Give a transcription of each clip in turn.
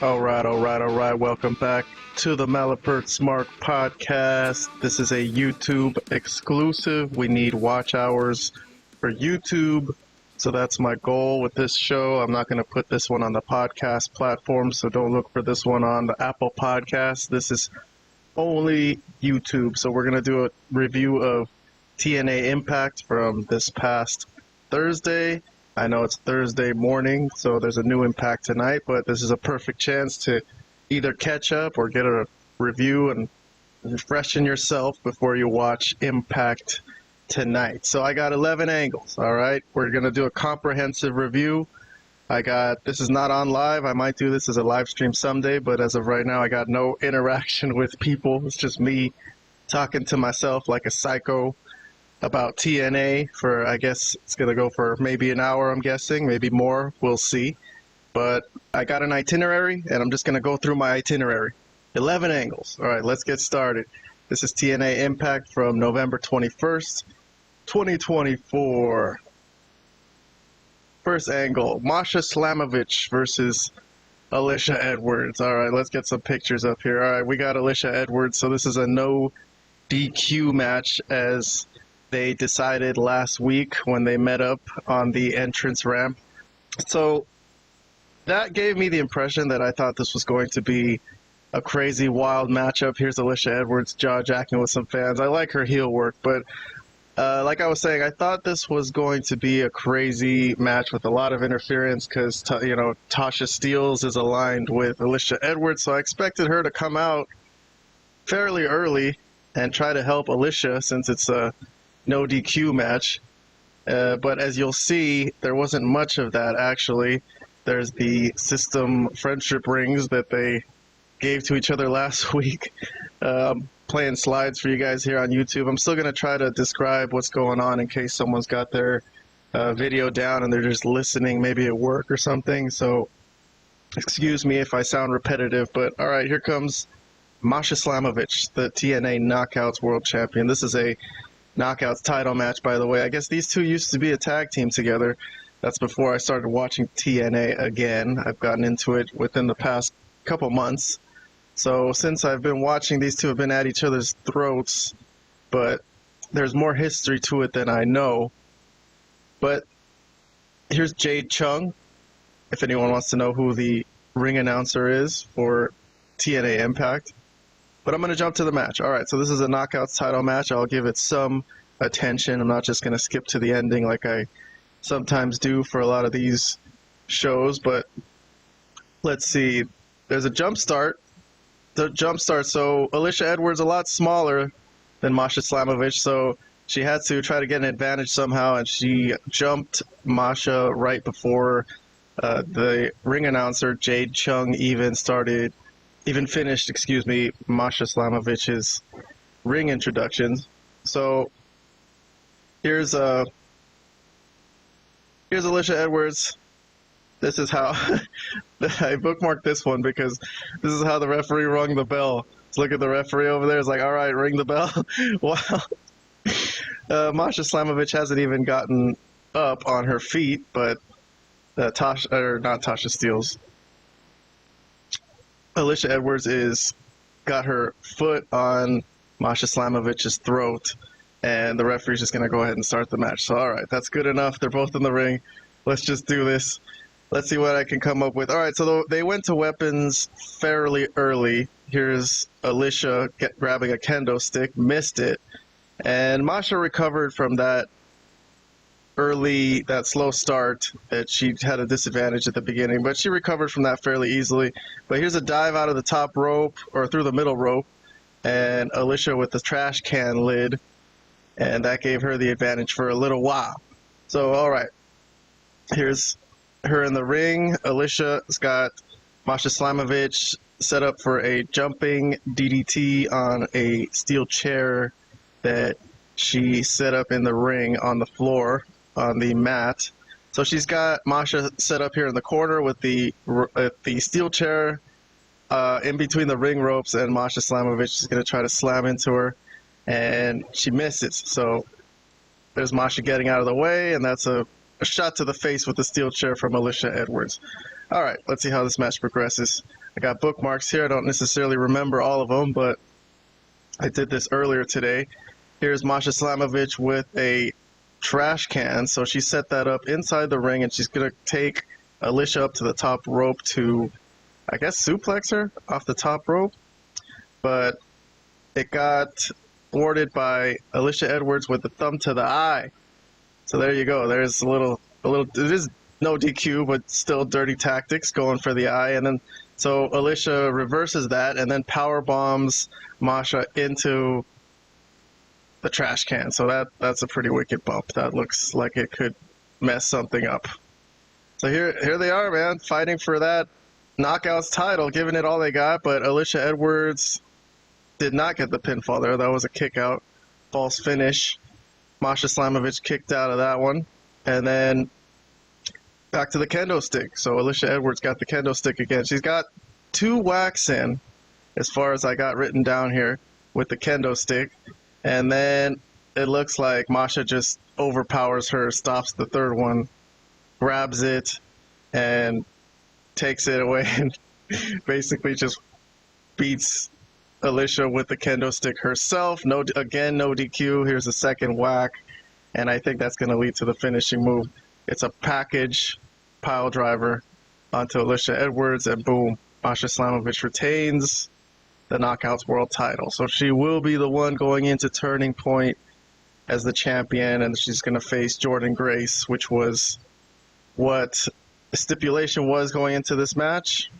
All right. Welcome back to the Malapert Smart Podcast. This is a YouTube exclusive. We need watch hours for YouTube. So that's my goal with this show. I'm not going to put this one on the podcast platform, so don't look for this one on the Apple Podcast. This is only YouTube. So we're going to do a review of TNA Impact from this past Thursday. I know it's Thursday morning, so there's a new Impact tonight, but this is a perfect chance to either catch up or get a review and freshen yourself before you watch Impact tonight. So I got 11 angles, all right? We're going to do a comprehensive review. This is not on live. I might do this as a live stream someday, but as of right now, I got no interaction with people. It's just me talking to myself like a psycho about TNA for, I guess it's going to go for maybe an hour, I'm guessing, maybe more, we'll see. But I got an itinerary, and I'm just going to go through my itinerary. 11 angles. All right, let's get started. This is TNA Impact from November 21st, 2024. First angle, Masha Slamovich versus Alicia Edwards. All right, let's get some pictures up here. All right, we got Alicia Edwards, so this is a no DQ match as they decided last week when they met up on the entrance ramp. So that gave me the impression that I thought this was going to be a crazy, wild matchup. Here's Alicia Edwards jaw-jacking with some fans. I like her heel work, but like I was saying, I thought this was going to be a crazy match with a lot of interference because, Tasha Steelz is aligned with Alicia Edwards, so I expected her to come out fairly early and try to help Alicia since it's a no DQ match, but as you'll see, there wasn't much of that actually. There's the system friendship rings that they gave to each other last week. Playing slides for you guys here on YouTube. I'm still going to try to describe what's going on in case someone's got their video down and they're just listening maybe at work or something, so excuse me if I sound repetitive, but all right, here comes Masha Slamovich, the TNA Knockouts World Champion. This is a Knockouts title match, by the way. I guess these two used to be a tag team together. That's before I started watching TNA again. I've gotten into it within the past couple months. So since I've been watching, these two have been at each other's throats, but there's more history to it than I know. But here's Jade Chung, if anyone wants to know who the ring announcer is for TNA Impact. But I'm going to jump to the match. All right, so this is a Knockouts title match. I'll give it some attention. I'm not just going to skip to the ending like I sometimes do for a lot of these shows. But let's see. There's a jump start. So Alicia Edwards a lot smaller than Masha Slamovich, so she had to try to get an advantage somehow, and she jumped Masha right before the ring announcer, Jade Chung, even finished Masha Slamovich's ring introductions. So here's Alicia Edwards. This is how I bookmarked this one because this is how the referee rung the bell. Let's look at the referee over there. It's like, all right, ring the bell. Wow. Masha Slamovich hasn't even gotten up on her feet, but not Tasha Steelz. Alicia Edwards got her foot on Masha Slamovich's throat, and the referee's just going to go ahead and start the match. So, all right, that's good enough. They're both in the ring. Let's just do this. Let's see what I can come up with. All right, so they went to weapons fairly early. Here's Alicia grabbing a kendo stick, missed it, and Masha recovered from that slow start that she had a disadvantage at the beginning, but she recovered from that fairly easily. But here's a dive out of the top rope or through the middle rope, and Alicia with the trash can lid, and that gave her the advantage for a little while. So all right, here's her in the ring. Alicia's got Masha Slamovich set up for a jumping DDT on a steel chair that she set up in the ring on the floor on the mat. So she's got Masha set up here in the corner with the steel chair in between the ring ropes, and Masha Slamovich is going to try to slam into her, and she misses. So there's Masha getting out of the way, and that's a shot to the face with the steel chair from Alicia Edwards. All right, let's see how this match progresses. I got bookmarks here. I don't necessarily remember all of them, but I did this earlier today. Here's Masha Slamovich with a trash can. So she set that up inside the ring, and she's going to take Alicia up to the top rope to, I guess, suplex her off the top rope. But it got thwarted by Alicia Edwards with the thumb to the eye. So there you go. There's a little, it is no DQ, but still dirty tactics going for the eye. And then, so Alicia reverses that and then power bombs Masha into the trash can. So that's a pretty wicked bump. That looks like it could mess something up. So here they are, man, fighting for that Knockouts title, giving it all they got. But Alicia Edwards did not get the pinfall there. That was a kick out, false finish. Masha Slamovich kicked out of that one. And then back to the kendo stick. So Alicia Edwards got the kendo stick again. She's got 2 whacks in, as far as I got written down here, with the kendo stick. And then it looks like Masha just overpowers her, stops the third one, grabs it, and takes it away, and basically just beats Alicia with the kendo stick herself. No DQ. Here's a second whack, and I think that's going to lead to the finishing move. It's a package pile driver onto Alicia Edwards, and boom, Masha Slamovich retains the Knockouts World title. So she will be the one going into Turning Point as the champion, and she's going to face Jordynne Grace, which was what the stipulation was going into this match.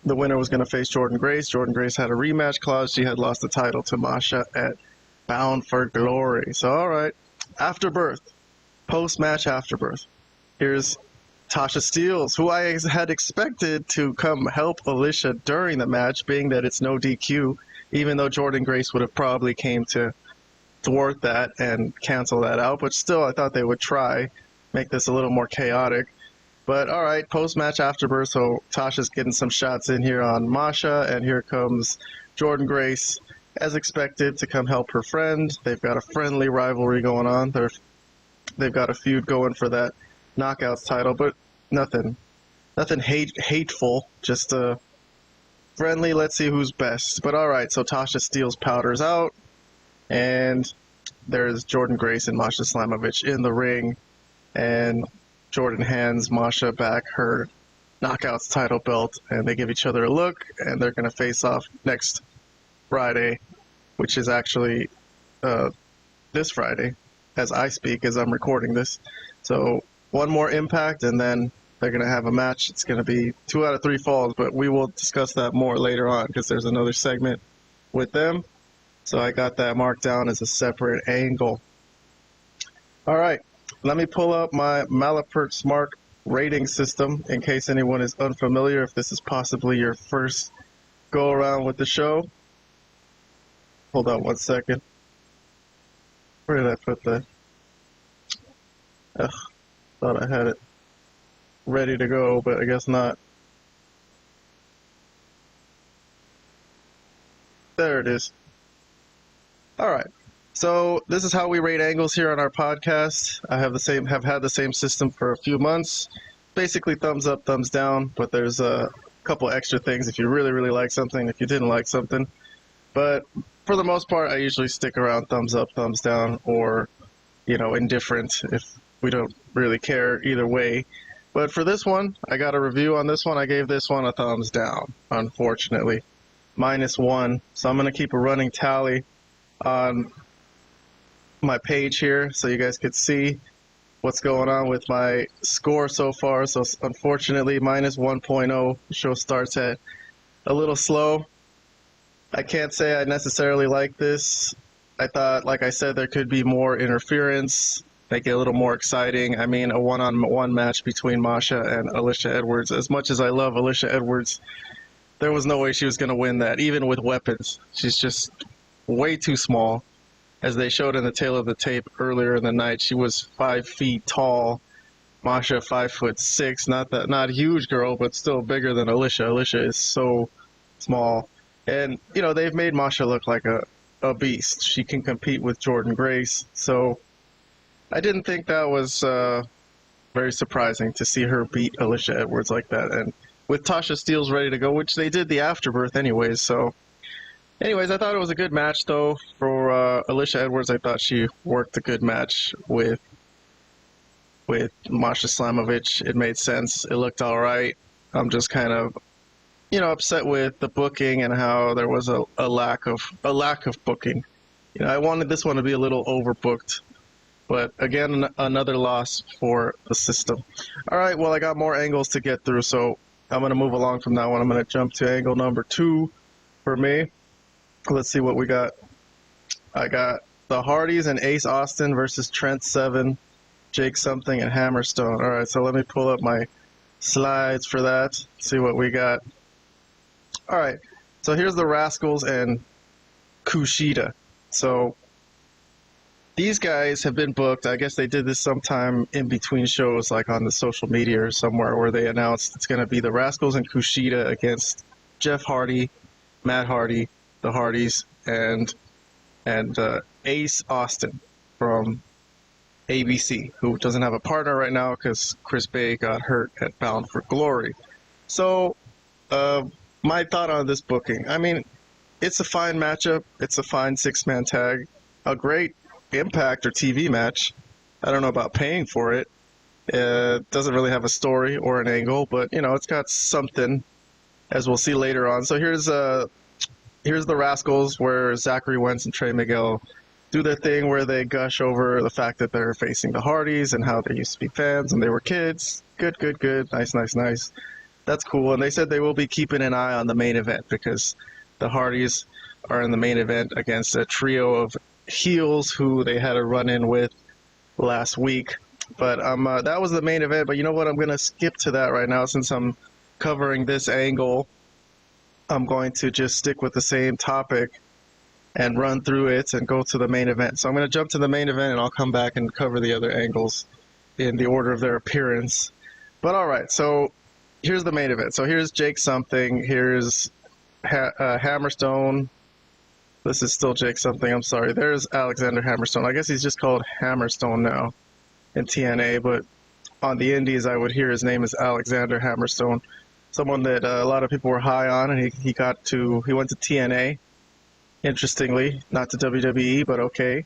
The winner was going to face Jordynne Grace. Jordynne Grace had a rematch clause. She had lost the title to Masha at Bound for Glory. So, all right, Afterbirth, post-match Afterbirth. Here's Tasha Steelz, who I had expected to come help Alicia during the match, being that it's no DQ, even though Jordynne Grace would have probably came to thwart that and cancel that out. But still, I thought they would try, make this a little more chaotic. But all right, post-match Afterbirth, so Tasha's getting some shots in here on Masha, and here comes Jordynne Grace, as expected, to come help her friend. They've got a friendly rivalry going on. They've got a feud going for that Knockouts title, but nothing hateful, just a friendly, let's see who's best. But all right, so Tasha Steelz powders out, and there's Jordynne Grace and Masha Slamovich in the ring, and Jordynne hands Masha back her Knockouts title belt, and they give each other a look, and they're going to face off next Friday, which is actually this Friday, as I speak, as I'm recording this. So one more Impact, and then they're going to have a match. It's going to be 2 out of 3 falls, but we will discuss that more later on because there's another segment with them. So I got that marked down as a separate angle. All right, let me pull up my Malapert Smart rating system in case anyone is unfamiliar, if this is possibly your first go around with the show. Hold on one second. Where did I put that? Ugh, thought I had it ready to go, but I guess not. There it is. All right. So this is how we rate angles here on our podcast. I have had the same system for a few months. Basically thumbs up, thumbs down, but there's a couple extra things if you really, really like something, if you didn't like something. But for the most part, I usually stick around thumbs up, thumbs down, or, indifferent if we don't really care either way. But for this one, I got a review on this one. I gave this one a thumbs down, unfortunately. -1. So I'm going to keep a running tally on my page here so you guys could see what's going on with my score so far. So unfortunately, -1.0. The show starts at a little slow. I can't say I necessarily like this. I thought, like I said, there could be more interference, make it a little more exciting. I mean, a one-on-one match between Masha and Alicia Edwards. As much as I love Alicia Edwards, there was no way she was going to win that, even with weapons. She's just way too small. As they showed in the tail of the tape earlier in the night, she was 5 feet tall. Masha 5'6", not a huge girl, but still bigger than Alicia. Alicia is so small. And, they've made Masha look like a beast. She can compete with Jordynne Grace. So I didn't think that was very surprising to see her beat Alicia Edwards like that. And with Tasha Steelz ready to go, which they did the Afterbirth anyways. So, anyways, I thought it was a good match though for Alicia Edwards. I thought she worked a good match with Masha Slamovich. It made sense. It looked all right. I'm just kind of, upset with the booking and how there was a lack of booking. I wanted this one to be a little overbooked, but again, another loss for the system. All right, well, I got more angles to get through, so I'm going to move along from that one. I'm going to jump to angle number 2 for me. Let's see what we got. I got the Hardys and Ace Austin versus Trent Seven, Jake Something, and Hammerstone. All right, so let me pull up my slides for that, see what we got. All right, so here's the Rascals and Kushida. So these guys have been booked. I guess they did this sometime in between shows, like on the social media or somewhere, where they announced it's going to be the Rascals and Kushida against Jeff Hardy, Matt Hardy, the Hardys, and Ace Austin from ABC, who doesn't have a partner right now because Chris Bay got hurt at Bound for Glory. So, my thought on this booking, I mean, it's a fine matchup. It's a fine 6-man tag. A great Impact or TV match. I don't know about paying for it. It doesn't really have a story or an angle, but, it's got something, as we'll see later on. So here's the Rascals, where Zachary Wentz and Trey Miguel do their thing where they gush over the fact that they're facing the Hardys and how they used to be fans and they were kids. Good. Nice. That's cool. And they said they will be keeping an eye on the main event because the Hardys are in the main event against a trio of heels who they had a run-in with last week. But that was the main event. But you know what? I'm going to skip to that right now since I'm covering this angle. I'm going to just stick with the same topic and run through it and go to the main event. So I'm going to jump to the main event and I'll come back and cover the other angles in the order of their appearance. But all right, so here's the main event. So here's Jake Something. Here's Hammerstone. This is still Jake Something. I'm sorry. There's Alexander Hammerstone. I guess he's just called Hammerstone now in TNA, but on the indies I would hear his name is Alexander Hammerstone. Someone that a lot of people were high on, and he went to TNA. Interestingly, not to WWE, but okay.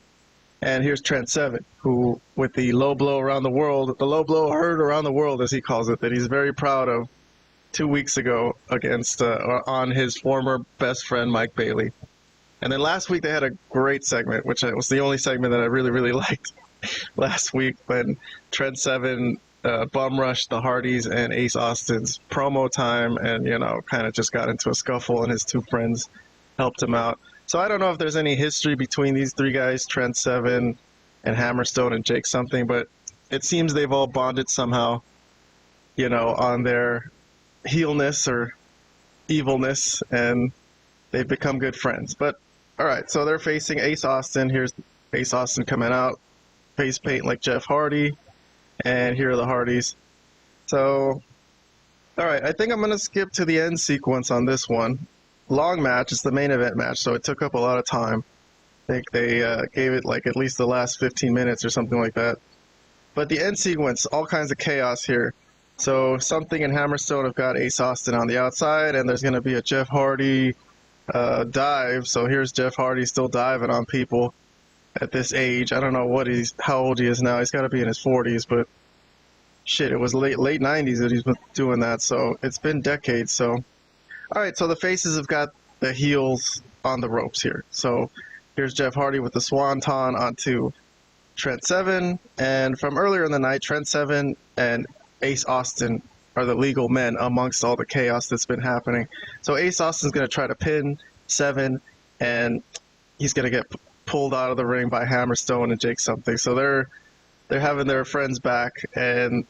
And here's Trent Seven, who, with the low blow around the world, the low blow heard around the world, as he calls it, that he's very proud of 2 weeks ago against on his former best friend Mike Bailey. And then last week they had a great segment, which was the only segment that I really liked last week, when Trent Seven bum rushed the Hardys and Ace Austin's promo time, and kind of just got into a scuffle, and his two friends helped him out. So I don't know if there's any history between these three guys, Trent Seven and Hammerstone and Jake Something, but it seems they've all bonded somehow, on their heelness or evilness, and they've become good friends. But all right, so they're facing Ace Austin. Here's Ace Austin coming out, face paint like Jeff Hardy, and here are the Hardys. So, all right, I think I'm going to skip to the end sequence on this one. Long match. It's the main event match, so it took up a lot of time. I think they gave it like at least the last 15 minutes or something like that. But the end sequence, all kinds of chaos here. So Something and Hammerstone have got Ace Austin on the outside, and there's going to be a Jeff Hardy dive. So here's Jeff Hardy still diving on people at this age. I don't know how old he is now. He's got to be in his 40s, but shit, it was late 90s that he's been doing that, so it's been decades. So all right, so the faces have got the heels on the ropes here. So here's Jeff Hardy with the swanton onto Trent Seven, and from earlier in the night, Trent Seven and Ace Austin are the legal men amongst all the chaos that's been happening. So Ace Austin's going to try to pin Seven, and he's going to get pulled out of the ring by Hammerstone and Jake Something. So they're having their friends back, and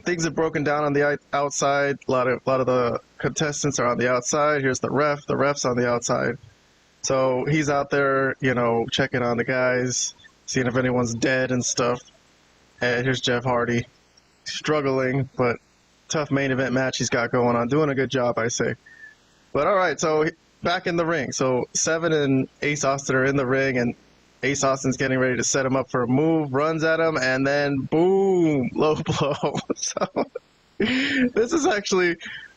things have broken down on the outside. A lot of the contestants are on the outside. Here's the ref. The ref's on the outside. So he's out there, checking on the guys, seeing if anyone's dead and stuff. And here's Jeff Hardy, struggling, but tough main event match he's got going on. Doing a good job, I say. But all right, so back in the ring. So Seven and Ace Austin are in the ring, and Ace Austin's getting ready to set him up for a move, runs at him, and then boom, low blow. So this is actually,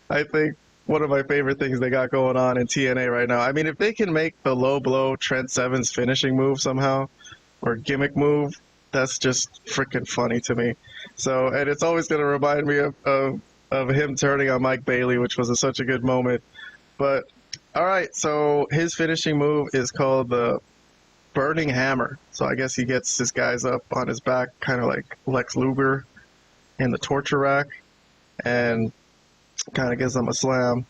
I think, one of my favorite things they got going on in TNA right now. I mean, if they can make the low blow Trent Seven's finishing move somehow, or gimmick move, that's just freaking funny to me. So, and it's always going to remind me of him turning on Mike Bailey, which was such a good moment. But, all right, so his finishing move is called the Burning Hammer. So I guess he gets his guys up on his back, kind of like Lex Luger in the torture rack, and kind of gives them a slam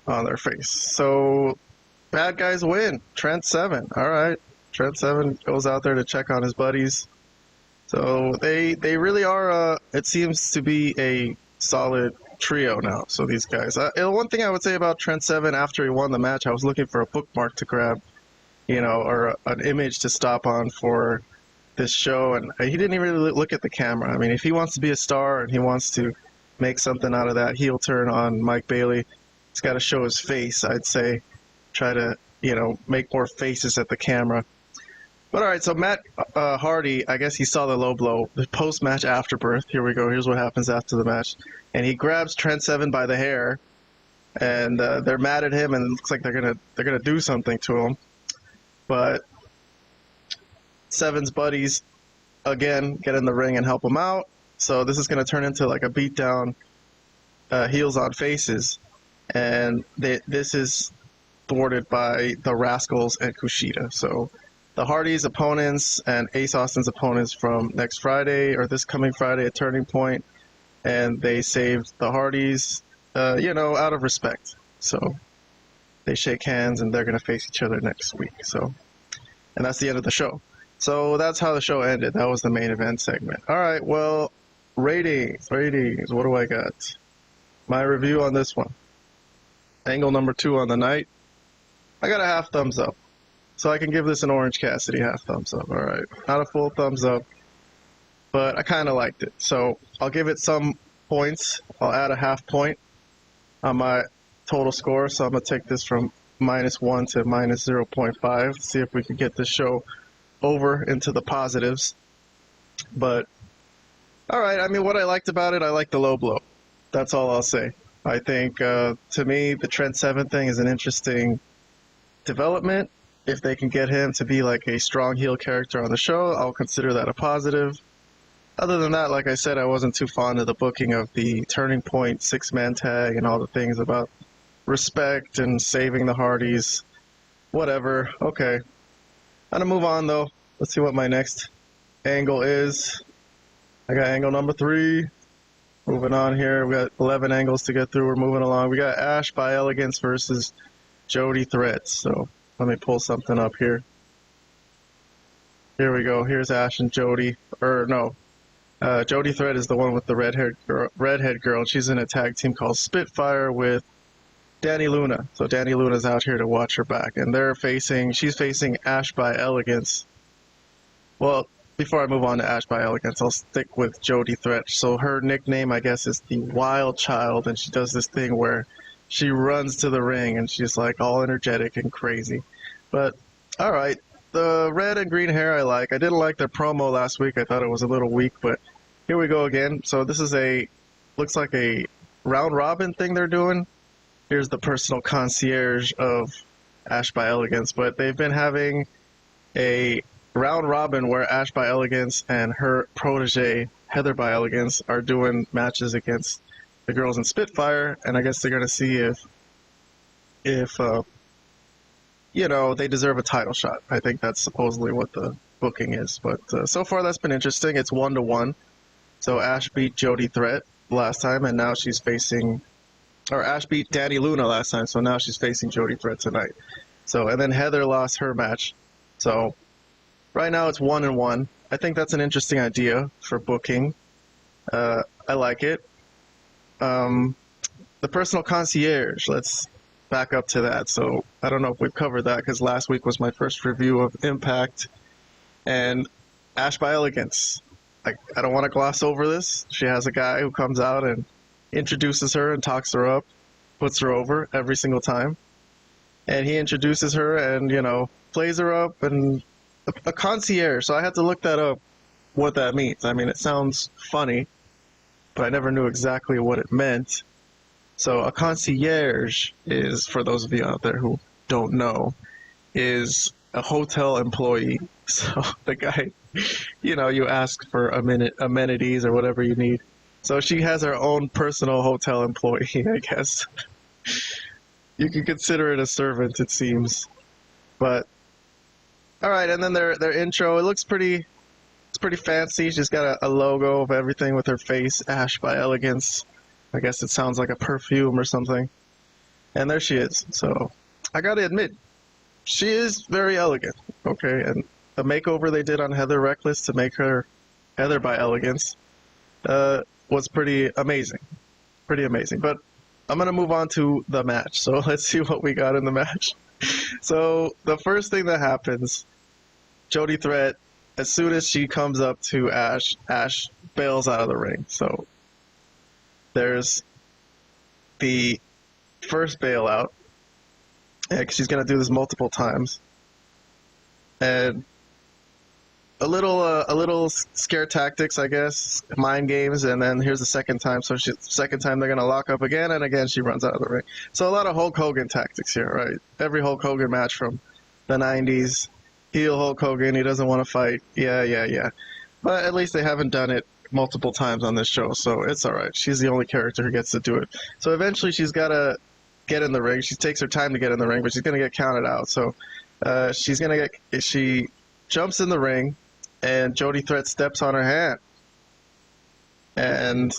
on their face. So bad guys win. Trent Seven. All right. Trent Seven goes out there to check on his buddies. So they really are, it seems to be a solid trio now. So these guys. One thing I would say about Trent Seven after he won the match, I was looking for a bookmark to grab, or an image to stop on for this show, and he didn't even really look at the camera. I mean, if he wants to be a star and he wants to make something out of that heel turn on Mike Bailey, he's got to show his face, I'd say. Try to, make more faces at the camera. But all right, so Matt Hardy, I guess he saw the low blow, the post-match afterbirth. Here we go. Here's what happens after the match. And he grabs Trent Seven by the hair, and they're mad at him, and it looks like they're gonna do something to him. But Seven's buddies, again, get in the ring and help him out. So this is going to turn into like a beatdown, heels on faces. And this is thwarted by the Rascals and Kushida. So the Hardys' opponents and Ace Austin's opponents from next Friday, or this coming Friday at Turning Point, and they saved the Hardys, out of respect. So they shake hands, and they're going to face each other next week. So, and that's the end of the show. So that's how the show ended. That was the main event segment. All right, well, ratings. What do I got? My review on this one. Angle number 2 on the night. I got a half thumbs up. So I can give this an Orange Cassidy half thumbs up. All right, not a full thumbs up, but I kind of liked it. So I'll give it some points. I'll add a half point on my total score. So I'm going to take this from -1 to -0.5. See if we can get this show over into the positives. But all right, I mean, what I liked about it, I like the low blow. That's all I'll say. I think to me the Trent Seven thing is an interesting development. If they can get him to be like a strong heel character on the show, I'll consider that a positive. Other than that, like I said, I wasn't too fond of the booking of the Turning Point 6-man tag and all the things about respect and saving the Hardys. Whatever. Okay. I'm going to move on, though. Let's see what my next angle is. I got angle number 3. Moving on here. We got 11 angles to get through. We're moving along. We got Ash by Elegance versus Jody Threat. So let me pull something up here. Here we go. Here's Ash and Jody. Jody Threat is the one with the redhead girl. She's in a tag team called Spitfire with Danny Luna. So Danny Luna's out here to watch her back. And she's facing Ash by Elegance. Well, before I move on to Ash by Elegance, I'll stick with Jody Threat. So her nickname, I guess, is the Wild Child. And she does this thing where she runs to the ring and she's like all energetic and crazy. But, all right. The red and green hair I like. I didn't like their promo last week. I thought it was a little weak, but here we go again. So this is looks like a round robin thing they're doing. Here's the personal concierge of Ash by Elegance, but they've been having a round robin where Ash by Elegance and her protege, Heather by Elegance, are doing matches against the girls in Spitfire, and I guess they're going to see if they deserve a title shot. I think that's supposedly what the booking is. But so far, that's been interesting. It's 1-1. So Ash beat Jody Threat last time, and now she's Ash beat Danny Luna last time, so now she's facing Jody Threat tonight. So, and then Heather lost her match. So right now it's 1-1. I think that's an interesting idea for booking. I like it. The personal concierge, let's back up to that. So I don't know if we've covered that because last week was my first review of iMPACT and Ash by Elegance. I don't want to gloss over this. She has a guy who comes out and introduces her and talks her up, puts her over every single time. And he introduces her and, plays her up and A concierge. So I had to look that up, what that means. I mean, it sounds funny, but I never knew exactly what it meant. So a concierge is, for those of you out there who don't know, is a hotel employee. So the guy, you ask for amenities or whatever you need. So she has her own personal hotel employee, I guess. You can consider it a servant, it seems. But all right, and then their intro, it's pretty fancy. She's got a logo of everything with her face, Ash by Elegance. I guess it sounds like a perfume or something. And there she is. So I gotta admit, she is very elegant. Okay, and the makeover they did on Heather Reckless to make her Heather by Elegance was pretty amazing. Pretty amazing. But I'm gonna move on to the match. So let's see what we got in the match. So the first thing that happens, Jody Threat, as soon as she comes up to Ash, Ash bails out of the ring. So there's the first bailout. Yeah, 'cause she's gonna do this multiple times, and a little scare tactics, I guess, mind games, and then here's the second time. So second time they're gonna lock up again, and again she runs out of the ring. So a lot of Hulk Hogan tactics here, right? Every Hulk Hogan match from the '90s, heel Hulk Hogan, he doesn't want to fight. Yeah. But at least they haven't done it multiple times on this show, so it's all right. She's the only character who gets to do it. So eventually she's gotta get in the ring. She takes her time to get in the ring, but she's gonna get counted out. So she jumps in the ring, and Jody Threat steps on her hand, and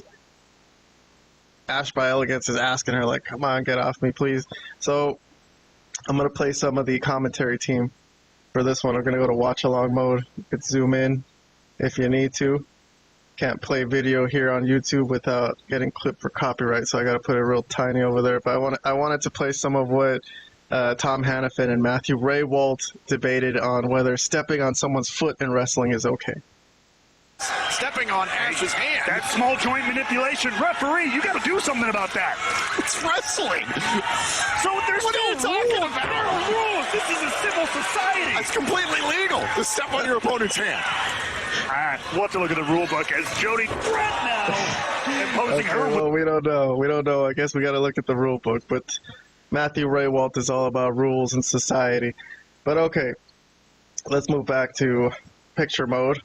Ash by Elegance is asking her like, "Come on, get off me, please." So I'm gonna play some of the commentary team for this one. We're gonna go to watch along mode. You could zoom in if you need to. Can't play video here on YouTube without getting clipped for copyright, so I got to put it real tiny over there. But I wanted to play some of what Tom Hannafin and Matthew Raywalt debated on whether stepping on someone's foot in wrestling is okay. Stepping on Ash's hand. That small joint manipulation. Referee, you got to do something about that. It's wrestling. So there's What are you talking about? There are rules. This is a civil society. It's completely legal to step on your opponent's hand. All right, we'll have to look at the rule book as Jody Threat now imposing her. Well, we don't know. I guess we got to look at the rule book. But Matthew Raywalt is all about rules and society. But okay, let's move back to picture mode.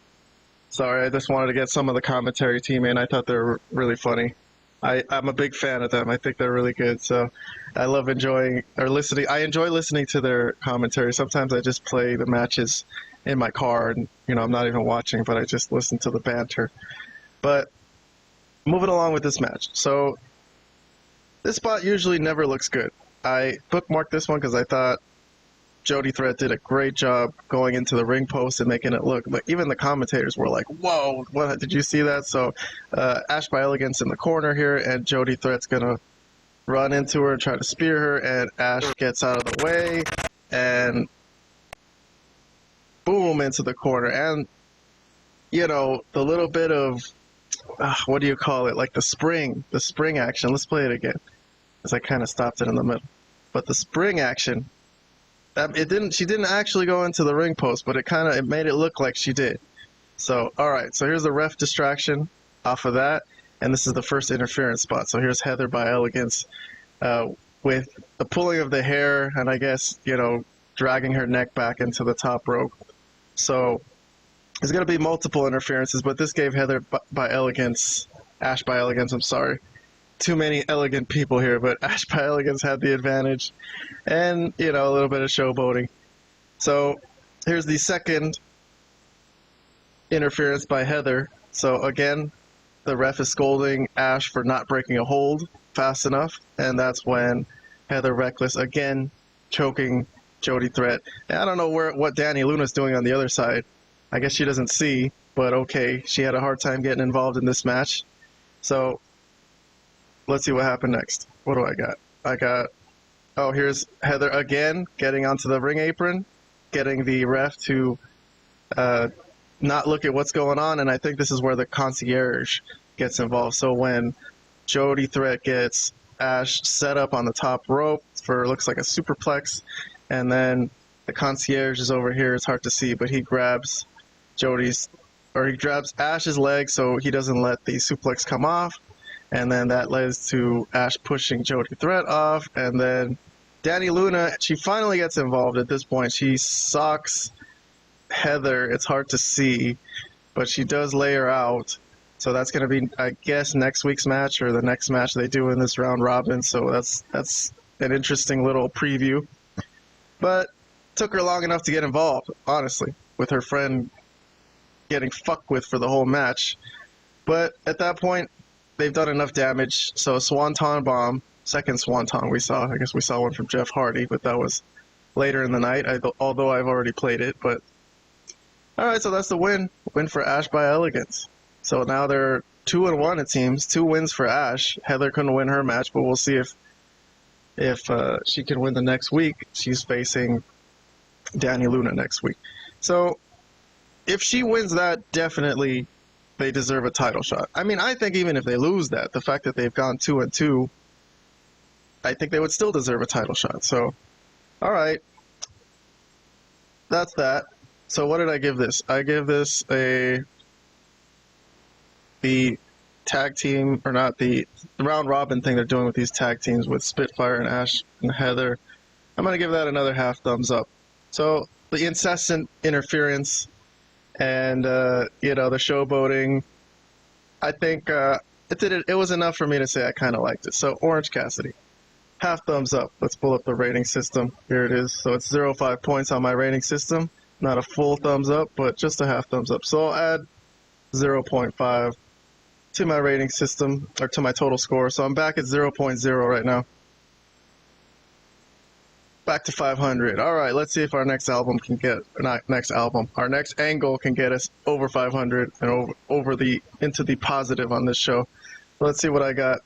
Sorry, I just wanted to get some of the commentary team in. I thought they were really funny. I'm a big fan of them. I think they're really good. So I love enjoying or listening. I enjoy listening to their commentary. Sometimes I just play the matches in my car, and I'm not even watching, but I just listen to the banter. But moving along with this match. So this spot usually never looks good. I bookmarked this one because I thought Jody Threat did a great job going into the ring post and making it look. But even the commentators were like, "Whoa, what? Did you see that?" So Ash by Elegance in the corner here, and Jody Threat's gonna run into her and try to spear her, and Ash gets out of the way, and boom, into the corner. And the little bit of what do you call it, like the spring action. Let's play it again, because I kind of stopped it in the middle. But the spring action, she didn't actually go into the ring post, but it made it look like she did. So all right, so here's the ref distraction off of that, and this is the first interference spot. So here's Heather by Elegance with the pulling of the hair, and I guess dragging her neck back into the top rope. So there's going to be multiple interferences, but this gave Heather by Elegance, Ash by Elegance, I'm sorry. Too many elegant people here, but Ash by Elegance had the advantage, and a little bit of showboating. So here's the second interference by Heather. So again, the ref is scolding Ash for not breaking a hold fast enough, and that's when Heather Reckless again choking Jody Threat. And I don't know what Danny Luna's doing on the other side. I guess she doesn't see, but okay, she had a hard time getting involved in this match. So let's see what happened next. What do I got? Here's Heather again getting onto the ring apron, getting the ref to not look at what's going on, and I think this is where the concierge gets involved. So when Jody Threat gets Ash set up on the top rope for looks like a superplex, and then The concierge is over here. It's hard to see, but he grabs he grabs Ash's leg so he doesn't let the suplex come off. And then that leads to Ash pushing Jody Threat off. And then Dani Luna, she finally gets involved at this point. She socks Heather. It's hard to see, but she does lay her out. So that's going to be, I guess, next week's match or the next match they do in this round robin. So that's an interesting little preview. But took her long enough to get involved, honestly, with her friend getting fucked with for the whole match. But at that point, they've done enough damage. So Swanton Bomb, second Swanton we saw. I guess we saw one from Jeff Hardy, but that was later in the night, although I've already played it. But all right, so that's the win. Win for Ash by elegance. So now they're 2-1, it seems. 2 wins for Ash. Heather couldn't win her match, but we'll see if she can win the next week. She's facing Dani Luna next week. So if she wins that, definitely they deserve a title shot. I mean, I think even if they lose that, the fact that they've gone 2-2, I think they would still deserve a title shot. So, all right. That's that. So what did I give this? I give this the tag team, or not, the round robin thing they're doing with these tag teams with Spitfire and Ash and Heather. I'm going to give that another half thumbs up. So the incessant interference and, the showboating, I think it was enough for me to say I kind of liked it. So Orange Cassidy, half thumbs up. Let's pull up the rating system. Here it is. So it's 0.5 points on my rating system. Not a full thumbs up, but just a half thumbs up. So I'll add 0.5 to my rating system, or to my total score. So I'm back at 0.0 right now. Back to 500. All right, let's see if our next album can get, not next album, our next angle can get us over 500 and into the positive on this show. Let's see what I got.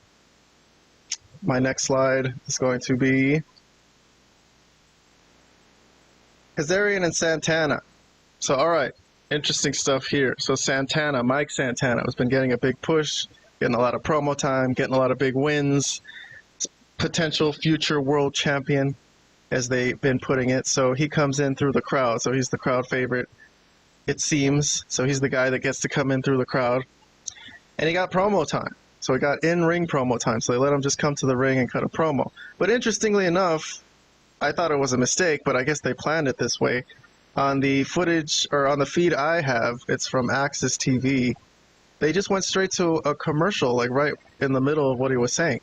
My next slide is going to be Kazarian and Santana. So, all right, interesting stuff here. So Santana, Mike Santana, has been getting a big push, getting a lot of promo time, getting a lot of big wins, potential future world champion, as they've been putting it. So he comes in through the crowd. So he's the crowd favorite, it seems. So he's the guy that gets to come in through the crowd. And he got promo time. So he got in-ring promo time. So they let him just come to the ring and cut a promo. But interestingly enough, I thought it was a mistake, but I guess they planned it this way. On the footage, or on the feed I have, it's from Axis TV. They just went straight to a commercial, like right in the middle of what he was saying.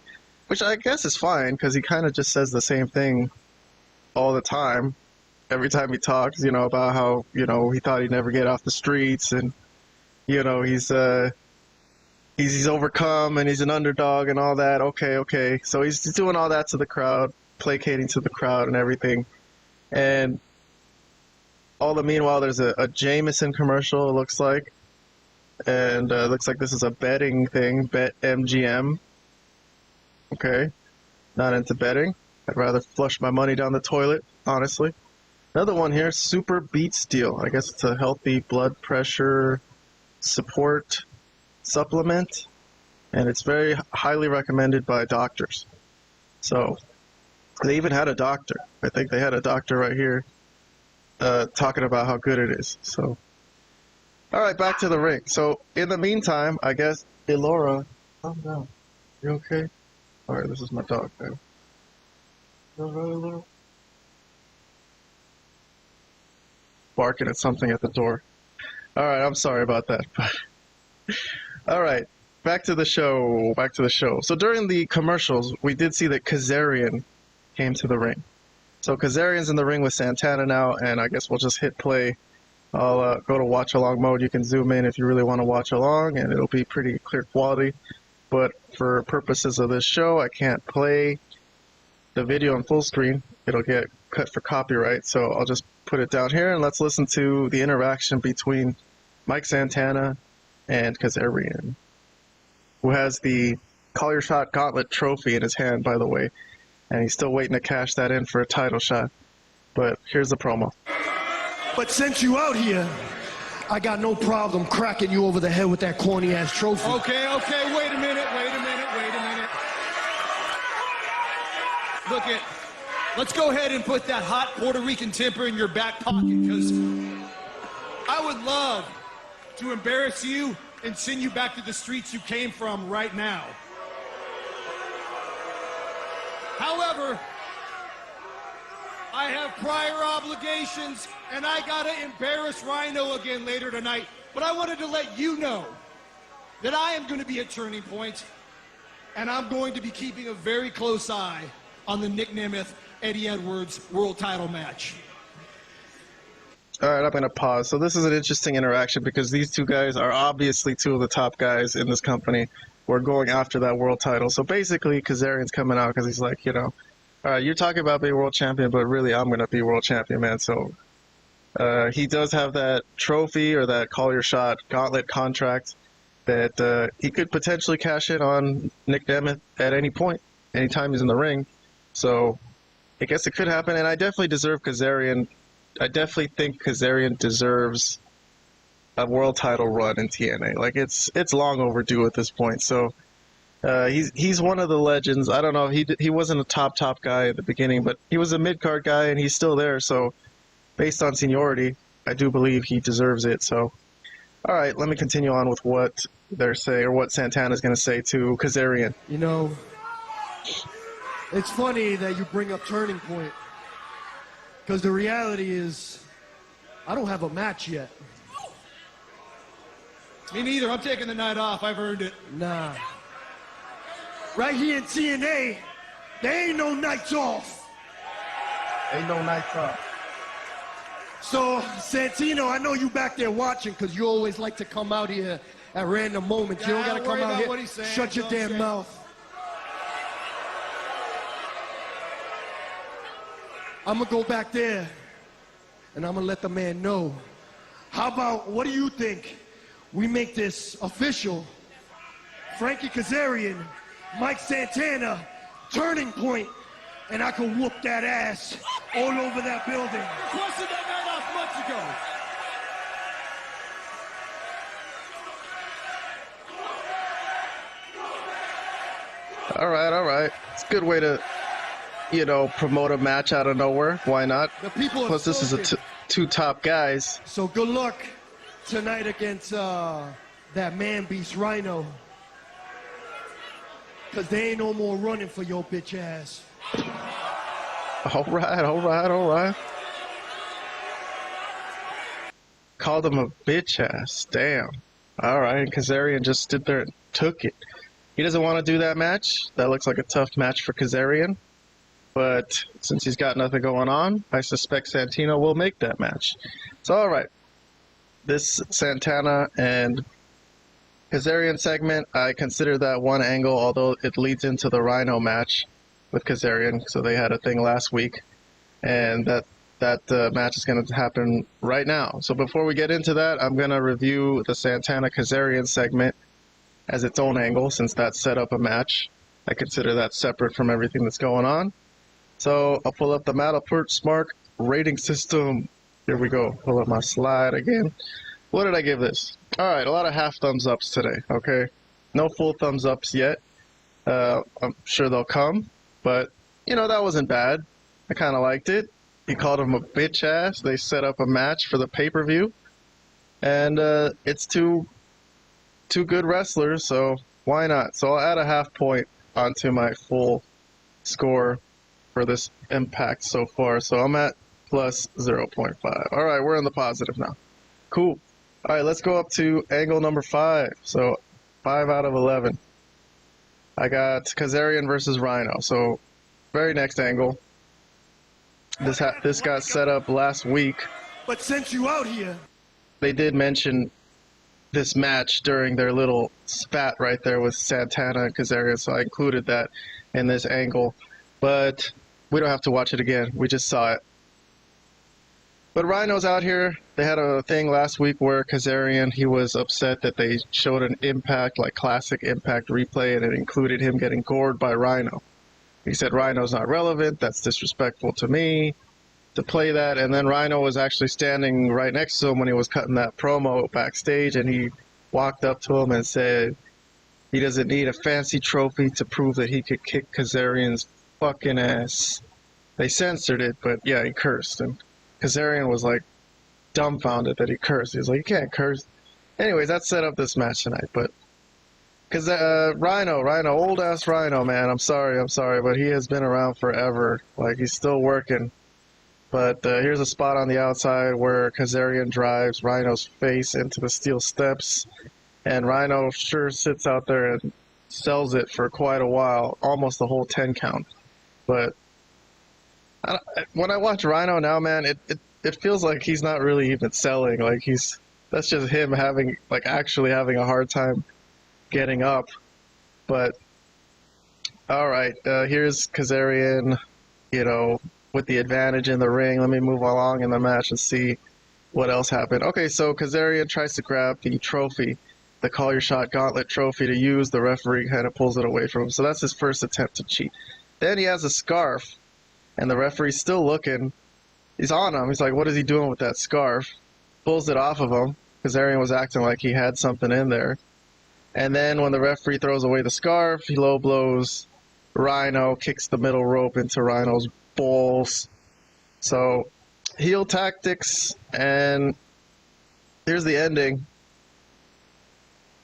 Which I guess is fine, because he kind of just says the same thing all the time. Every time he talks, about how, he thought he'd never get off the streets, and, he's overcome and he's an underdog and all that. Okay. So he's doing all that to the crowd, placating to the crowd and everything. And all the meanwhile, there's a Jameson commercial, it looks like. And it looks like this is a betting thing, Bet MGM. Okay. Not into betting. I'd rather flush my money down the toilet, honestly. Another one here, Super Beat Steel. I guess it's a healthy blood pressure support supplement, and it's very highly recommended by doctors. So they even had a doctor. I think they had a doctor right here talking about how good it is. So, all right, back to the ring. So in the meantime, I guess, hey, Laura, calm down. You okay? All right, this is my dog, man. Barking at something at the door. All right, I'm sorry about that. All right, back to the show. So during the commercials, we did see that Kazarian came to the ring. So Kazarian's in the ring with Santana now, and I guess we'll just hit play. I'll go to watch along mode. You can zoom in if you really want to watch along, and it'll be pretty clear quality. But for purposes of this show, I can't play the video on full screen. It'll get cut for copyright, so I'll just put it down here, and let's listen to the interaction between Mike Santana and Kazarian, who has the Call Your Shot Gauntlet trophy in his hand, by the way, and he's still waiting to cash that in for a title shot. But here's the promo. But since you out here, I got no problem cracking you over the head with that corny-ass trophy. Okay, wait a minute. let's go ahead and put that hot Puerto Rican temper in your back pocket, because I would love to embarrass you and send you back to the streets you came from right now. However, I have prior obligations, and I gotta embarrass Rhino again later tonight. But I wanted to let you know that I am going to be at Turning Point, and I'm going to be keeping a very close eye on the Nick Nemeth Eddie Edwards world title match. All right, I'm going to pause. So this is an interesting interaction because these two guys are obviously two of the top guys in this company. We're going after that world title. So basically, Kazarian's coming out because he's like, you know, all right, you're talking about being world champion, but really I'm going to be world champion, man. So he does have that trophy or that call your shot gauntlet contract that he could potentially cash in on Nick Nemeth at any point, anytime he's in the ring. So I guess it could happen, and I definitely deserve Kazarian. I definitely think Kazarian deserves a world title run in TNA. Like it's long overdue at this point. So he's one of the legends. I don't know. He wasn't a top guy at the beginning, but he was a mid card guy, and he's still there. So based on seniority, I do believe he deserves it. So all right, let me continue on with what they're saying or what Santana's going to say to Kazarian. You know, it's funny that you bring up Turning Point, because the reality is I don't have a match yet. Me neither. I'm taking the night off. I've earned it. Nah. Right here in TNA, there ain't no nights off. Ain't no nights off. So, Santino, I know you back there watching because you always like to come out here at random moments. You don't got to come out here. Shut your damn mouth. I'm going to go back there, and I'm going to let the man know. How about, what do you think? We make this official. Frankie Kazarian, Mike Santana, Turning Point, and I can whoop that ass all over that building. Requested that night off months ago. All right. It's a good way to, you know, promote a match out of nowhere. Why not? The people Plus, this is two top guys. So good luck tonight against that man beast Rhino. Because there ain't no more running for your bitch ass. All right. Called him a bitch ass. Damn. All right, and Kazarian just stood there and took it. He doesn't want to do that match. That looks like a tough match for Kazarian. But since he's got nothing going on, I suspect Santino will make that match. So, all right. This Santana and Kazarian segment, I consider that one angle, although it leads into the Rhino match with Kazarian. So they had a thing last week, and that match is going to happen right now. So before we get into that, I'm going to review the Santana-Kazarian segment as its own angle, since that set up a match. I consider that separate from everything that's going on. So I'll pull up the Matterport Smart rating system. Here we go. Pull up my slide again. What did I give this? All right, a lot of half thumbs ups today, okay? No full thumbs ups yet. I'm sure they'll come, but, you know, that wasn't bad. I kind of liked it. He called him a bitch ass. They set up a match for the pay-per-view, and it's two good wrestlers, so why not? So I'll add a half point onto my full score for this impact so far. So I'm at plus 0.5. All right, we're in the positive now. Cool. All right, let's go up to angle number 5. So 5 out of 11. I got Kazarian versus Rhino. So very next angle. This got set up last week. But since you out here, They did mention this match during their little spat right there with Santana and Kazarian, so I included that in this angle. But we don't have to watch it again. We just saw it. But Rhino's out here. They had a thing last week where Kazarian, he was upset that they showed an Impact, like classic Impact replay, and it included him getting gored by Rhino. He said Rhino's not relevant. That's disrespectful to me to play that. And then Rhino was actually standing right next to him when he was cutting that promo backstage, and he walked up to him and said he doesn't need a fancy trophy to prove that he could kick Kazarian's fucking ass. They censored it, but yeah, he cursed. And Kazarian was like dumbfounded that he cursed. He was like, you can't curse. Anyways, that set up this match tonight. But because Rhino, old ass Rhino, man, I'm sorry, but he has been around forever. Like, he's still working. But here's a spot on the outside where Kazarian drives Rhino's face into the steel steps, and Rhino sure sits out there and sells it for quite a while, almost the whole 10 count. But when I watch Rhino now, man, it feels like he's not really even selling. Like, that's just him actually having a hard time getting up. But all right, here's Kazarian, with the advantage in the ring. Let me move along in the match and see what else happened. Okay, so Kazarian tries to grab the trophy, the Call Your Shot Gauntlet trophy to use. The referee kind of pulls it away from him. So that's his first attempt to cheat. Then he has a scarf, and the referee's still looking. He's on him. He's like, what is he doing with that scarf? Pulls it off of him. Kazarian was acting like he had something in there. And then when the referee throws away the scarf, he low blows Rhino, kicks the middle rope into Rhino's balls. So, heel tactics, and here's the ending.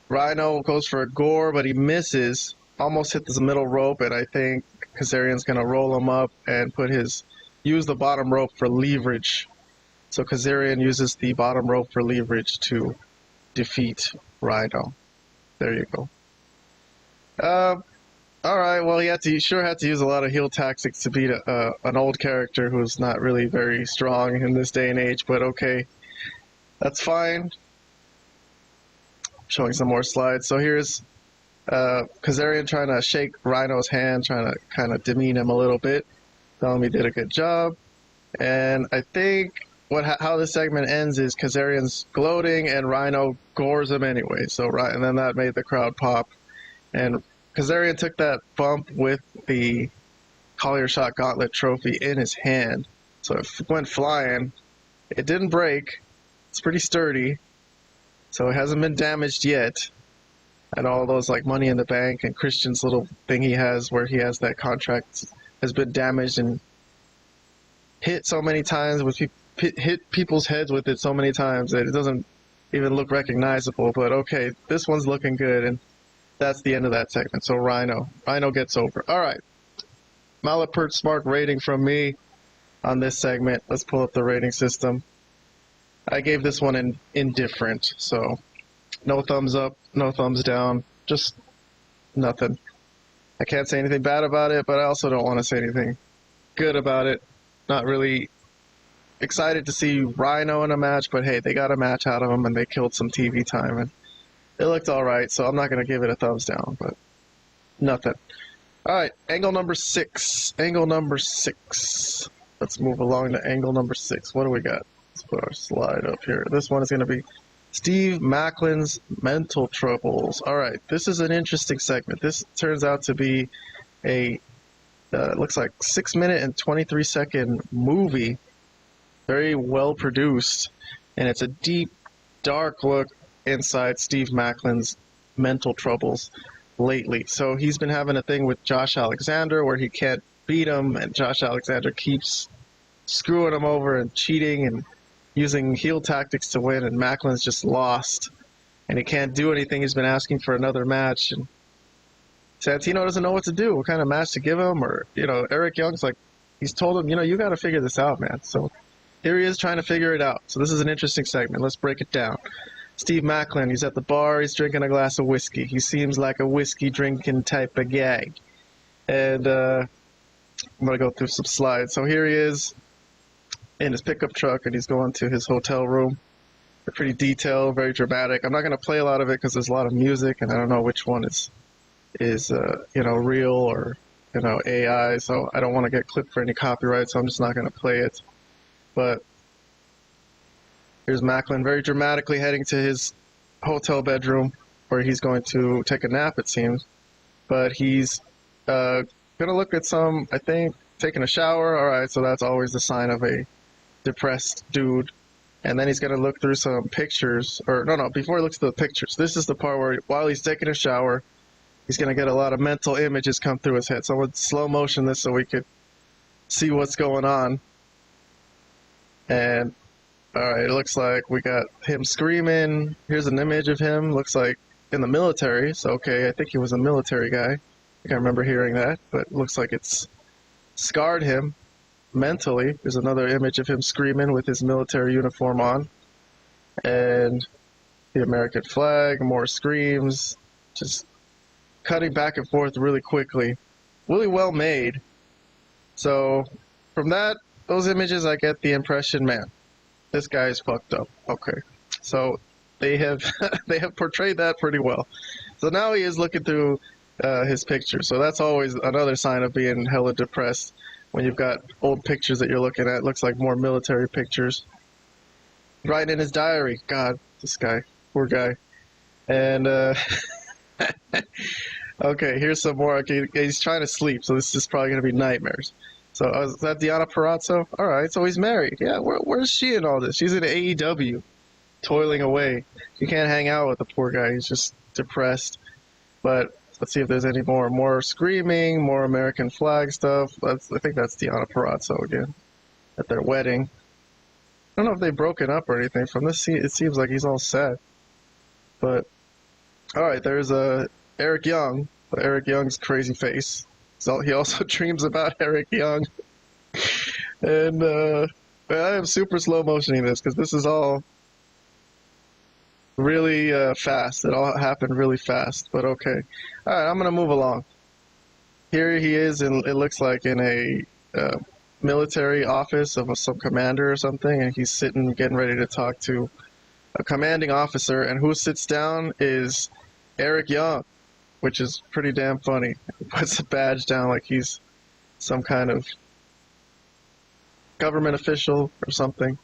Rhino goes for a gore, but he misses. Almost hit this middle rope, and I think Kazarian's going to roll him up and use the bottom rope for leverage. So Kazarian uses the bottom rope for leverage to defeat Rhino. There you go. All right, well, he sure had to use a lot of heel tactics to beat an old character who's not really very strong in this day and age, but okay. That's fine. Showing some more slides. So here's Kazarian trying to shake Rhino's hand, trying to kind of demean him a little bit. Tell him he did a good job. And I think how this segment ends is Kazarian's gloating and Rhino gores him anyway. And then that made the crowd pop. And Kazarian took that bump with the Call Your Shot Gauntlet trophy in his hand. So it went flying. It didn't break. It's pretty sturdy. So it hasn't been damaged yet. And all those like Money in the Bank and Christian's little thing he has where he has that contract has been damaged and hit so many times hit people's heads with it so many times that it doesn't even look recognizable. But okay, this one's looking good, and that's the end of that segment. So Rhino gets over. All right, Malapert Smart rating from me on this segment. Let's pull up the rating system. I gave this one an indifferent, so no thumbs up, no thumbs down, just nothing. I can't say anything bad about it, but I also don't want to say anything good about it. Not really excited to see Rhino in a match, but hey, they got a match out of him and they killed some TV time, and it looked all right, so I'm not going to give it a thumbs down, but nothing. All right, angle number 6. Let's move along to angle number 6. What do we got? Let's put our slide up here. This one is going to be Steve Maclin's mental troubles. All right, this is an interesting segment. This turns out to be looks like 6-minute and 23-second movie. Very well produced, and it's a deep, dark look inside Steve Maclin's mental troubles lately. So he's been having a thing with Josh Alexander where he can't beat him, and Josh Alexander keeps screwing him over and cheating and using heel tactics to win, and Maclin's just lost, and he can't do anything. He's been asking for another match, and Santino doesn't know what to do, what kind of match to give him, or, Eric Young's like, he's told him, you got to figure this out, man. So here he is trying to figure it out. So this is an interesting segment. Let's break it down. Steve Maclin, he's at the bar, he's drinking a glass of whiskey. He seems like a whiskey drinking type of guy. And I'm going to go through some slides. So here he is in his pickup truck, and he's going to his hotel room. They're pretty detailed, very dramatic. I'm not going to play a lot of it because there's a lot of music, and I don't know which one is real or AI. So I don't want to get clipped for any copyright, so I'm just not going to play it. But here's Maclin very dramatically heading to his hotel bedroom where he's going to take a nap, it seems. But he's going to look at taking a shower. All right, so that's always the sign of a depressed dude. And then he's going to look through some pictures. Before he looks at the pictures, this is the part where while he's taking a shower, he's going to get a lot of mental images come through his head. So I would slow motion this so we could see what's going on. And alright, it looks like we got him screaming. Here's an image of him. Looks like in the military. So, okay, I think he was a military guy. I think I remember hearing that. But looks like it's scarred him mentally. There's another image of him screaming with his military uniform on. And the American flag, more screams. Just cutting back and forth really quickly. Really well made. So, from those images, I get the impression, man, this guy is fucked up. Okay, so they have they have portrayed that pretty well. So now he is looking through his pictures. So that's always another sign of being hella depressed when you've got old pictures that you're looking at. Looks like more military pictures. Writing in his diary. God, this guy, poor guy. And okay, here's some more. Okay, he's trying to sleep, so this is probably gonna be nightmares. So is that Deonna Purrazzo? All right, so he's married. Yeah, where's she in all this? She's in AEW, toiling away. You can't hang out with the poor guy. He's just depressed. But let's see if there's any more screaming, more American flag stuff. I think that's Deonna Purrazzo again at their wedding. I don't know if they've broken up or anything. From this scene, it seems like he's all sad. But all right, there's Eric Young. Eric Young's crazy face. So he also dreams about Eric Young. And I am super slow motioning this because this is all really fast. It all happened really fast, but okay. All right, I'm going to move along. Here he is, and it looks like in a military office of some commander or something, and he's sitting getting ready to talk to a commanding officer, and who sits down is Eric Young, which is pretty damn funny. He puts a badge down like he's some kind of government official or something.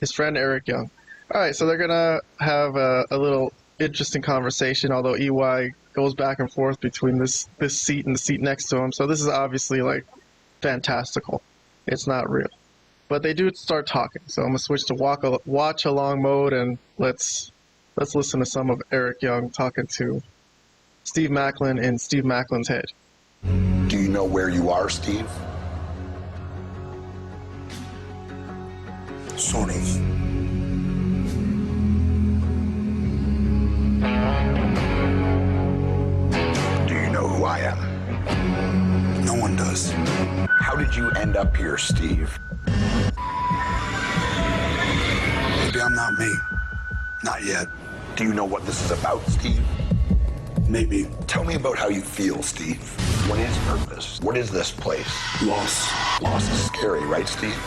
His friend Eric Young. All right, so they're gonna have a little interesting conversation. Although EY goes back and forth between this seat and the seat next to him, so this is obviously like fantastical. It's not real, but they do start talking. So I'm gonna switch to watch along mode, and let's listen to some of Eric Young talking to Steve Maclin in Steve Maclin's head. Do you know where you are, Steve? Sort of. Do you know who I am? No one does. How did you end up here, Steve? Maybe I'm not me. Not yet. Do you know what this is about, Steve? Maybe. Tell me about how you feel, Steve. What is purpose? What is this place? Loss. Loss is scary, right, Steve?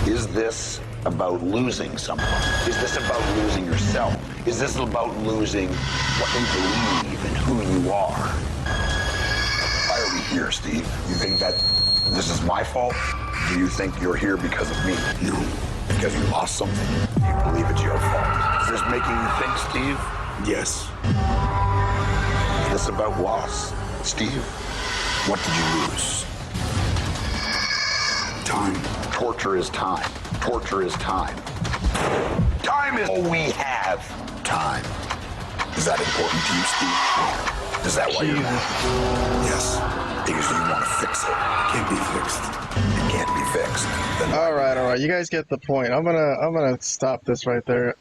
Is this about losing someone? Is this about losing yourself? Is this about losing what you believe and who you are? Why are we here, Steve? You think that this is my fault? Do you think you're here because of me? No. Because you lost something? You believe it's your fault? Is this making you think, Steve? Yes. Is this about loss, Steve? What did you lose? Time. Torture is time. Torture is time. Time is all we have. Time. Is that important to you, Steve? Is that why you're mad? Yes. Because you want to fix it. Can't be fixed. It can't be fixed. Then All right. You guys get the point. I'm gonna stop this right there.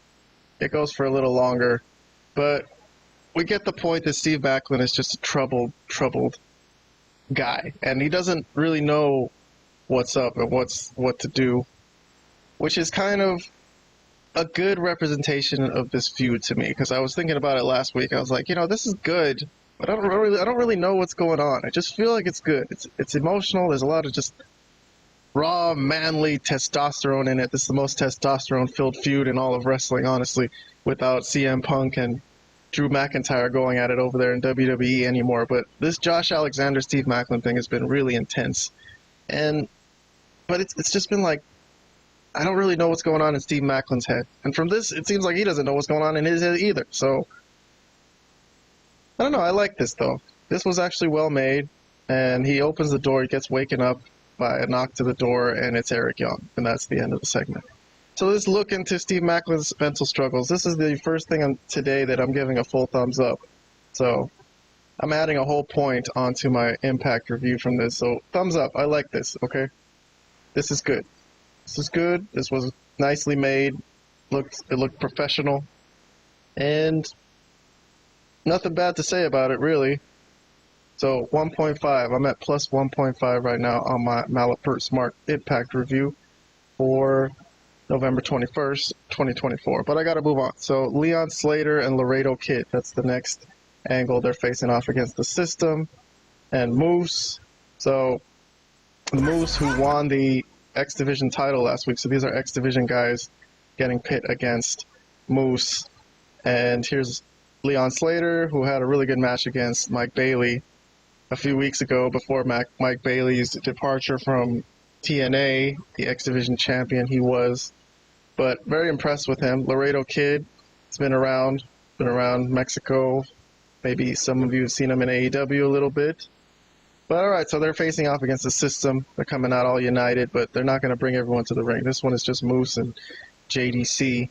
It goes for a little longer, but we get the point that Steve Maclin is just a troubled guy, and he doesn't really know what's up and what to do, which is kind of a good representation of this feud to me, because I was thinking about it last week. I was like, this is good, but I don't really know what's going on. I just feel like it's good. It's emotional. There's a lot of just raw, manly testosterone in it. This is the most testosterone-filled feud in all of wrestling, honestly, without CM Punk and Drew McIntyre going at it over there in WWE anymore. But this Josh Alexander, Steve Maclin thing has been really intense. But it's just been like, I don't really know what's going on in Steve Maclin's head. And from this, it seems like he doesn't know what's going on in his head either. So, I don't know. I like this, though. This was actually well made. And he opens the door. He gets waken up by a knock to the door, and it's Eric Young. And that's the end of the segment. So let's look into Steve Maclin's mental struggles. This is the first thing today that I'm giving a full thumbs up. So I'm adding a whole point onto my Impact review from this. So thumbs up. I like this. Okay, this is good. This is good. This was nicely made. It looked professional, and nothing bad to say about it really. So 1.5. I'm at plus 1.5 right now on my Malapert Smart Impact review for November 21st, 2024. But I got to move on. So Leon Slater and Laredo Kid. That's the next angle. They're facing off against the System and Moose. So Moose, who won the X Division title last week. So these are X Division guys getting pit against Moose. And here's Leon Slater, who had a really good match against Mike Bailey a few weeks ago before Mike Bailey's departure from TNA, the X Division champion he was. But very impressed with him. Laredo Kid, he's been around Mexico. Maybe some of you have seen him in AEW a little bit. But all right, so they're facing off against the System. They're coming out all united, but they're not going to bring everyone to the ring. This one is just Moose and JDC,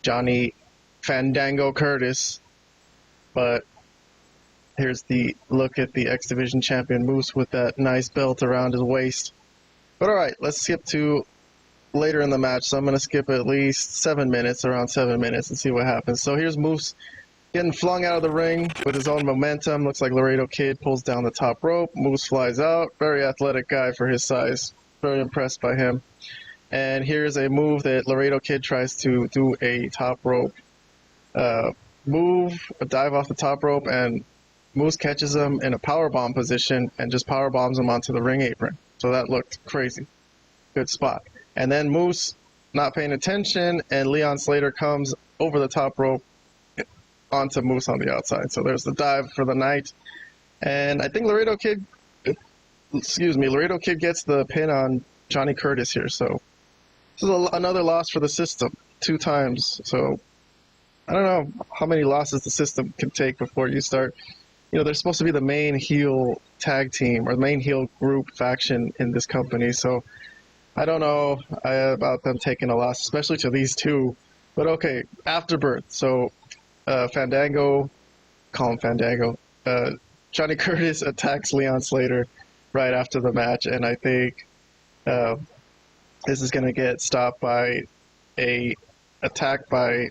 Johnny Fandango Curtis. But here's the look at the X Division champion Moose with that nice belt around his waist. But all right, let's skip to later in the match. So I'm going to skip at least 7 minutes, around 7 minutes, and see what happens. So here's Moose getting flung out of the ring with his own momentum. Looks like Laredo Kid pulls down the top rope. Moose flies out. Very athletic guy for his size. Very impressed by him. And here's a move that Laredo Kid tries to do a top rope move, a dive off the top rope, and Moose catches him in a powerbomb position and just powerbombs him onto the ring apron. So that looked crazy. Good spot. And then Moose not paying attention, and Leon Slater comes over the top rope onto Moose on the outside. So there's the dive for the night. And I think Laredo Kid gets the pin on Johnny Curtis here. So this is another loss for the System, 2 times. So I don't know how many losses the System can take before you start. You know, they're supposed to be the main heel tag team or the main heel group faction in this company. So I don't know about them taking a loss, especially to these two. But okay, Afterbirth. So Fandango, call him Fandango. Johnny Curtis attacks Leon Slater right after the match, and I think this is going to get stopped by a attack by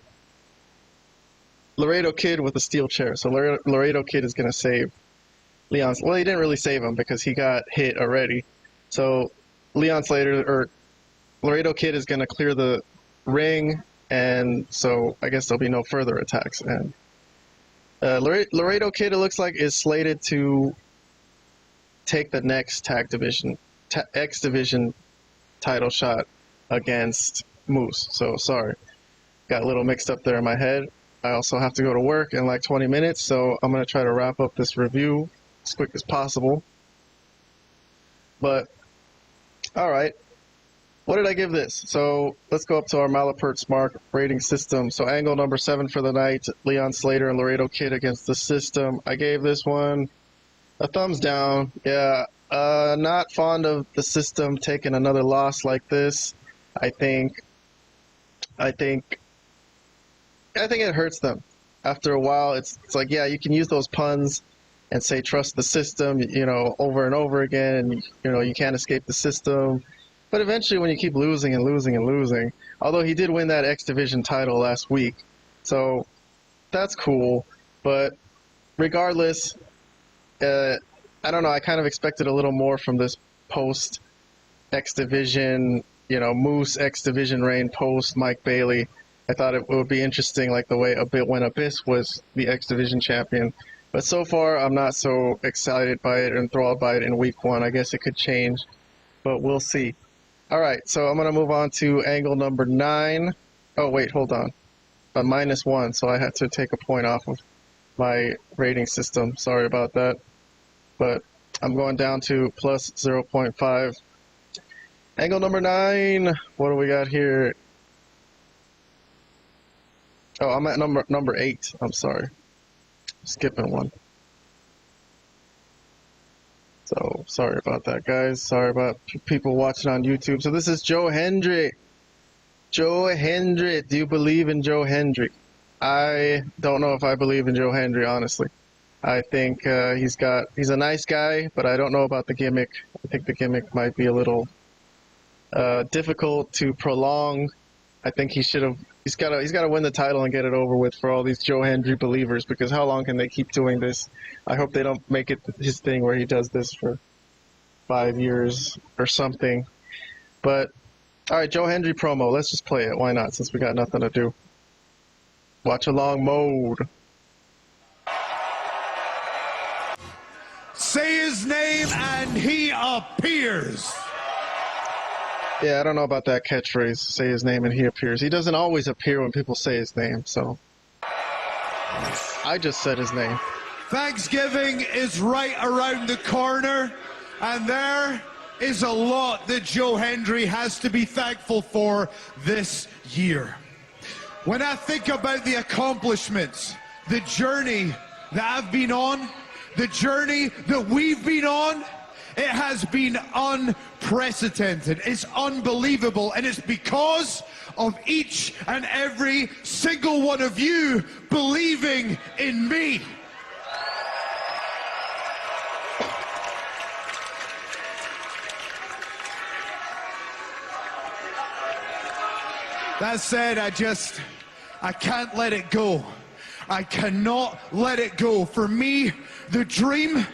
Laredo Kid with a steel chair. So Laredo Kid is going to save Leon. Well, he didn't really save him because he got hit already. So Leon Slater or Laredo Kid is going to clear the ring, and so I guess there'll be no further attacks. And Laredo Kid, it looks like, is slated to take the next X Division title shot against Moose. So sorry, got a little mixed up there in my head. I also have to go to work in like 20 minutes, so I'm going to try to wrap up this review as quick as possible. But, alright, what did I give this? So, let's go up to our Malapert Smart rating system. So, angle number 7 for the night, Leon Slater and Laredo Kid against the System. I gave this one a thumbs down. Yeah, not fond of the System taking another loss like this. I think it hurts them. After a while, it's like, yeah, you can use those puns and say trust the System, you know, over and over again, and you know you can't escape the System. But eventually, when you keep losing and losing and losing, although he did win that X Division title last week, so that's cool. But regardless, I don't know. I kind of expected a little more from this post X Division, you know, Moose X Division reign post Mike Bailey. I thought it would be interesting, like the way when Abyss was the X Division champion. But so far, I'm not so excited by it and enthralled by it in week 1. I guess it could change, but we'll see. All right, so I'm going to move on to angle number 9. Oh, wait, hold on. -1, so I had to take a point off of my rating system. Sorry about that. But I'm going down to plus 0.5. Angle number 9. What do we got here? Oh, I'm at number 8. I'm sorry. Skipping one. So, sorry about that, guys. Sorry about people watching on YouTube. So this is Joe Hendry. Joe Hendry. Do you believe in Joe Hendry? I don't know if I believe in Joe Hendry, honestly. I think he's a nice guy, but I don't know about the gimmick. I think the gimmick might be a little difficult to prolong. I think he's got to win the title and get it over with for all these Joe Hendry believers, because how long can they keep doing this? I hope they don't make it his thing where he does this for 5 years or something. But all right, Joe Hendry promo. Let's just play it. Why not? Since we got nothing to do. Watch along mode. Say his name and he appears. Yeah, I don't know about that catchphrase. Say his name and he appears. He doesn't always appear when people say his name, so I just said his name. Thanksgiving is right around the corner, and there is a lot that Joe Hendry has to be thankful for this year. When I think about the accomplishments, the journey that I've been on, the journey that we've been on, it has been unprecedented. It's unbelievable, and it's because of each and every single one of you believing in me. That said, I can't let it go. I cannot let it go. For me, the dream,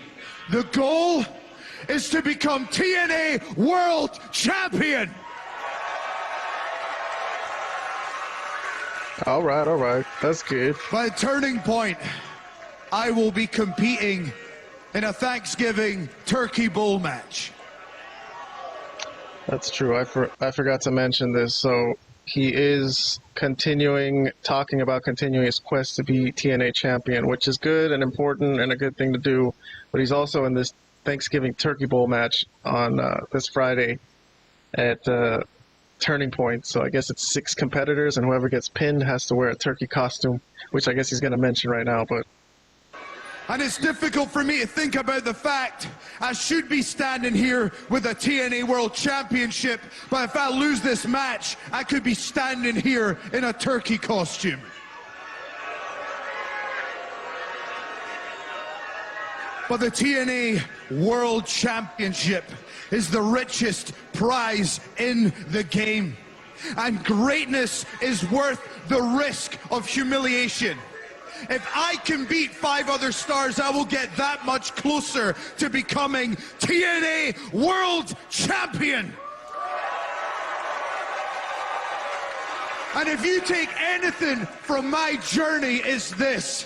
the goal is to become TNA World Champion. All right. That's good. By turning point, I will be competing in a Thanksgiving turkey bowl match. That's true. I forgot to mention this. So he is talking about continuing his quest to be TNA champion, which is good and important and a good thing to do. But he's also in this Thanksgiving Turkey Bowl match on this Friday at Turning Point. So I guess it's 6 competitors, and whoever gets pinned has to wear a turkey costume, which I guess he's going to mention right now. But And it's difficult for me to think about the fact I should be standing here with a TNA World Championship, but if I lose this match, I could be standing here in a turkey costume. But the TNA World Championship is the richest prize in the game. And greatness is worth the risk of humiliation. If I can beat 5 other stars, I will get that much closer to becoming TNA World Champion. And if you take anything from my journey, it's this.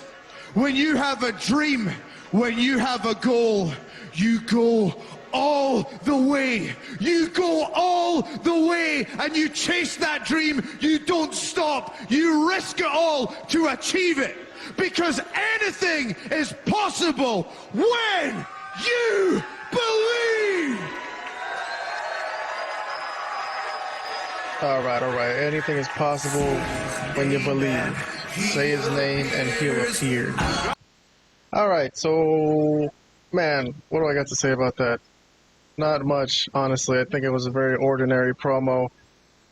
When you have a dream, when you have a goal, you go all the way. You go all the way and you chase that dream. You don't stop. You risk it all to achieve it. Because anything is possible when you believe. all right. Anything is possible when you believe. Say his name and he'll appear. All right, so, man, what do I got to say about that? Not much, honestly. I think it was a very ordinary promo.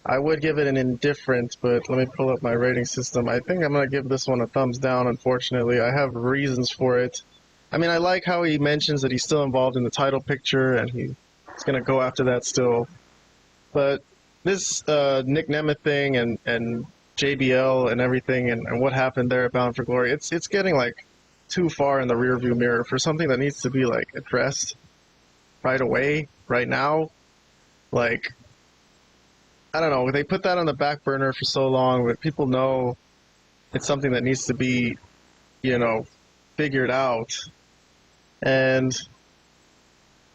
I would give it an indifferent, but let me pull up my rating system. I think I'm going to give this one a thumbs down, unfortunately. I have reasons for it. I mean, I like how he mentions that he's still involved in the title picture, and he's going to go after that still. But this Nick Nemeth thing and JBL and everything and what happened there at Bound for Glory, it's getting, like, too far in the rearview mirror for something that needs to be, like, addressed right away, right now. Like, I don't know, they put that on the back burner for so long, but people know it's something that needs to be, you know, figured out. And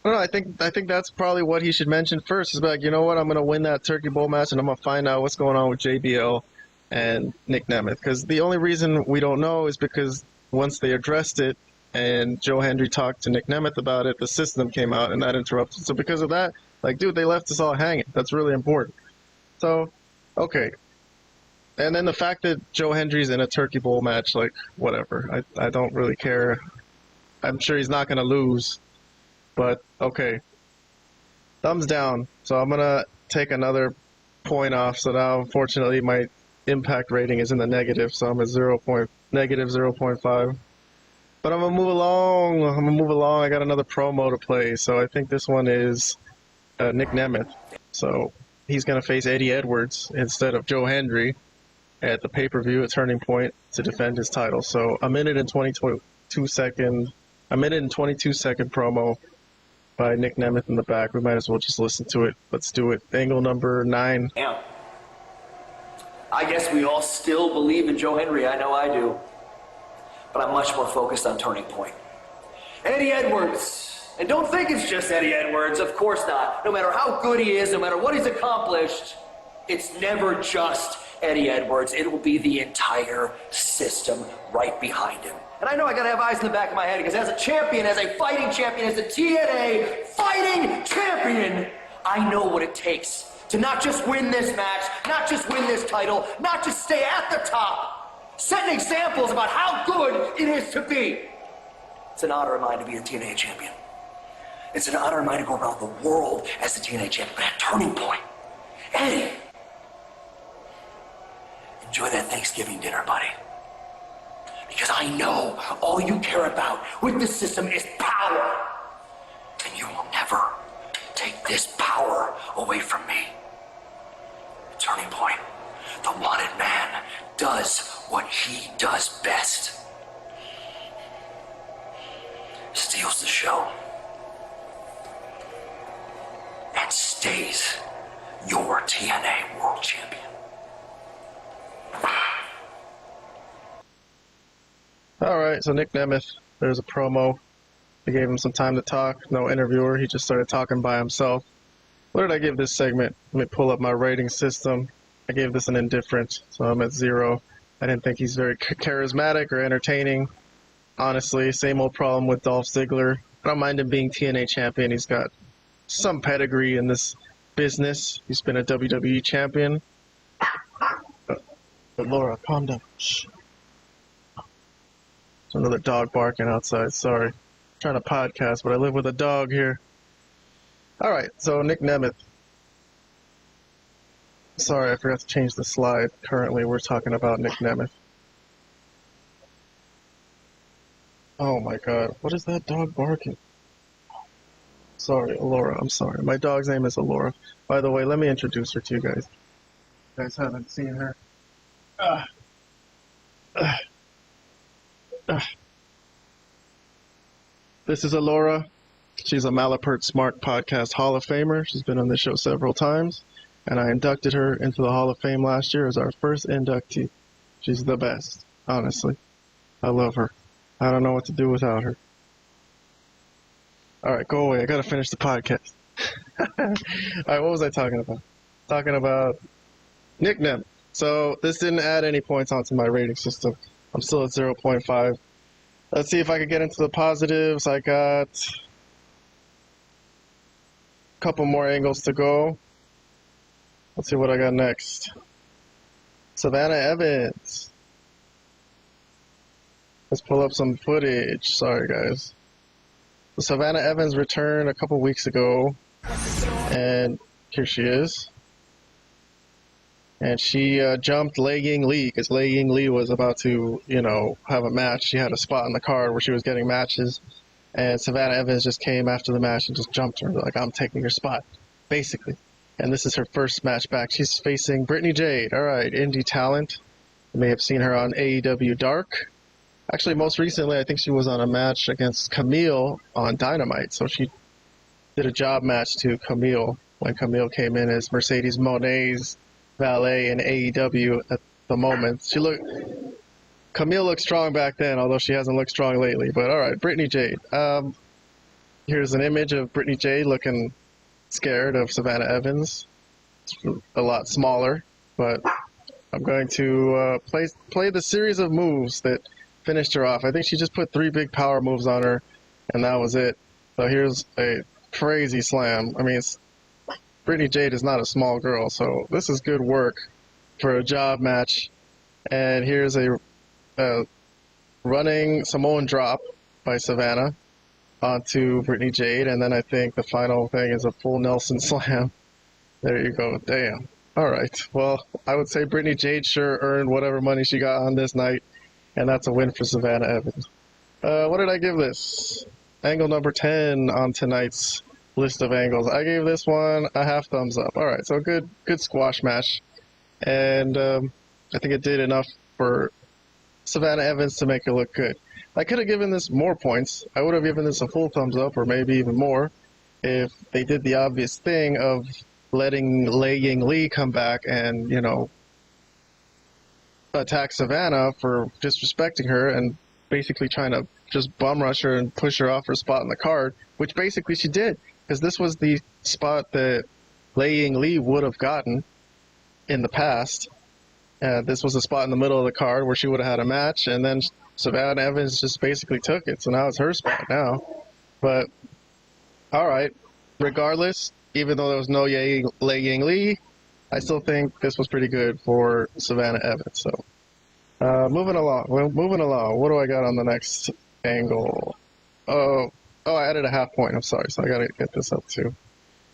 I don't know, I think that's probably what he should mention first, is like, you know what, I'm going to win that Turkey Bowl match and I'm going to find out what's going on with JBL and Nick Nemeth. Because the only reason we don't know is because once they addressed it and Joe Hendry talked to Nick Nemeth about it, the system came out and that interrupted. So because of that, like, dude, they left us all hanging. That's really important. So, okay. And then the fact that Joe Hendry's in a Turkey Bowl match, like, whatever. I don't really care. I'm sure he's not going to lose. But, okay. Thumbs down. So I'm going to take another point off. So now, unfortunately, my impact rating is in the negative. So I'm at negative 0.5. But I'm gonna move along. I got another promo to play, so I think this one is Nick Nemeth. So he's gonna face Eddie Edwards instead of Joe Hendry at the pay-per-view at Turning Point to defend his title. So a minute and 22 second promo by Nick Nemeth in the back. We might as well just listen to it. Let's do it. Angle number 9. Yeah. I guess we all still believe in Joe Hendry. I know I do. But I'm much more focused on Turning Point. Eddie Edwards. And don't think it's just Eddie Edwards. Of course not. No matter how good he is, no matter what he's accomplished, it's never just Eddie Edwards. It will be the entire system right behind him. And I know I gotta have eyes in the back of my head because as a champion, as a fighting champion, as a TNA fighting champion, I know what it takes to not just win this match, not just win this title, not just stay at the top, setting examples about how good it is to be. It's an honor of mine to be a TNA champion. It's an honor of mine to go around the world as the TNA champion. But at Turning Point, Eddie, enjoy that Thanksgiving dinner, buddy. Because I know all you care about with this system is power. And you will never take this power away from me. Turning Point, the wanted man does what he does best. Steals the show. And stays your TNA World Champion. All right, so Nick Nemeth, there's a promo. They gave him some time to talk. No interviewer. He just started talking by himself. What did I give this segment? Let me pull up my rating system. I gave this an indifferent, so I'm at 0. I didn't think he's very charismatic or entertaining. Honestly, same old problem with Dolph Ziggler. I don't mind him being TNA champion. He's got some pedigree in this business. He's been a WWE champion. But Laura, calm down. Shh. There's another dog barking outside. Sorry. I'm trying to podcast, but I live with a dog here. All right, so Nick Nemeth. Sorry, I forgot to change the slide. Currently, we're talking about Nick Nemeth. Oh my god, what is that dog barking? Sorry, Alora, I'm sorry. My dog's name is Alora. By the way, let me introduce her to you guys. You guys haven't seen her. This is Alora. She's a Malapert Smart Podcast Hall of Famer. She's been on this show several times, and I inducted her into the Hall of Fame last year as our first inductee. She's the best, honestly. I love her. I don't know what to do without her. All right, go away. I got to finish the podcast. All right, what was I talking about? Talking about Nick Nemeth. So this didn't add any points onto my rating system. I'm still at 0.5. Let's see if I can get into the positives. I got a couple more angles to go. Let's see what I got next. Savannah Evans. Let's pull up some footage. Sorry, guys. So Savannah Evans returned a couple weeks ago, and here she is. And she jumped Lei Ying Lee because Lei Ying Lee was about to, have a match. She had a spot on the card where she was getting matches, and Savannah Evans just came after the match and just jumped her like, "I'm taking your spot," basically. And this is her first match back. She's facing Brittany Jade. All right, indie talent. You may have seen her on AEW Dark. Actually, most recently, I think she was on a match against Camille on Dynamite. So she did a job match to Camille when Camille came in as Mercedes Monet's valet in AEW at the moment. Camille looked strong back then, although she hasn't looked strong lately. But all right, Brittany Jade. Here's an image of Brittany Jade looking scared of Savannah Evans. It's a lot smaller, but I'm going to play the series of moves that finished her off. I think she just put 3 big power moves on her, and that was it. So here's a crazy slam. I mean, Brittany Jade is not a small girl, so this is good work for a job match. And here's a running Samoan drop by Savannah onto Brittany Jade, and then I think the final thing is a full Nelson slam. There you go. Damn. All right. Well, I would say Brittany Jade sure earned whatever money she got on this night, and that's a win for Savannah Evans. What did I give this? Angle number 10 on tonight's list of angles. I gave this one a half thumbs up. All right, so good squash match, and I think it did enough for Savannah Evans to make it look good. I could have given this more points. I would have given this a full thumbs up, or maybe even more, if they did the obvious thing of letting Lei Ying Lee come back and, you know, attack Savannah for disrespecting her and basically trying to just bum rush her and push her off her spot in the card, which basically she did, because this was the spot that Lei Ying Lee would have gotten in the past. This was a spot in the middle of the card where she would have had a match, and then Savannah Evans just basically took it, so now it's her spot now. But, alright, regardless, even though there was no Lei Ying Lee, I still think this was pretty good for Savannah Evans. So, moving along. What do I got on the next angle? Oh, I added a half point. I'm sorry, so I gotta get this up too.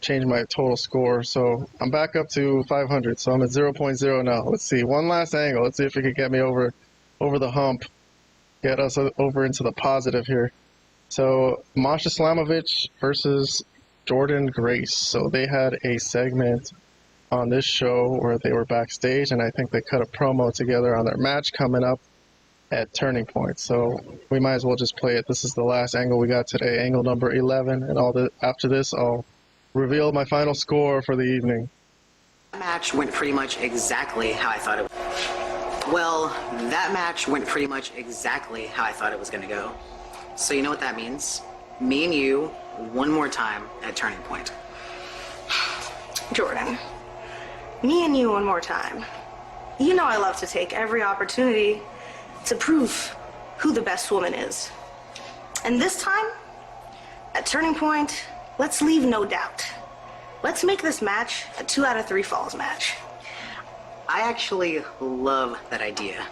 Change my total score. So I'm back up to 500. So I'm at 0.0 now. Let's see. One last angle. Let's see if it can get me over the hump. Get us over into the positive here. So Masha Slamovich versus Jordan Grace. So they had a segment on this show where they were backstage, and I think they cut a promo together on their match coming up at Turning Point. So we might as well just play it. This is the last angle we got today, angle number 11, and after this I'll reveal my final score for the evening. That match went pretty much exactly how I thought it would. Well, that match went pretty much exactly how I thought it was going to go. So you know what that means? Me and you, one more time at Turning Point. Jordan, me and you one more time. You know I love to take every opportunity to prove who the best woman is. And this time, at Turning Point, let's leave no doubt. Let's make this match a 2 out of 3 falls match. I actually love that idea.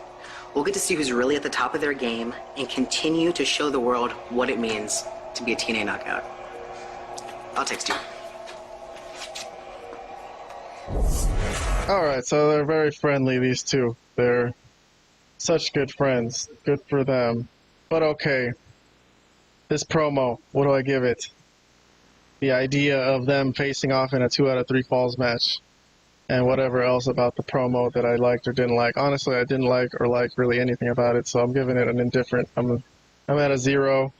We'll get to see who's really at the top of their game and continue to show the world what it means to be a TNA knockout. I'll text you. Alright, so they're very friendly, these two. They're such good friends. Good for them. But okay, this promo, what do I give it? The idea of them facing off in a 2 out of 3 falls match, and whatever else about the promo that I liked or didn't like. Honestly, I didn't like or like really anything about it, so I'm giving it an indifferent. I'm at a 0,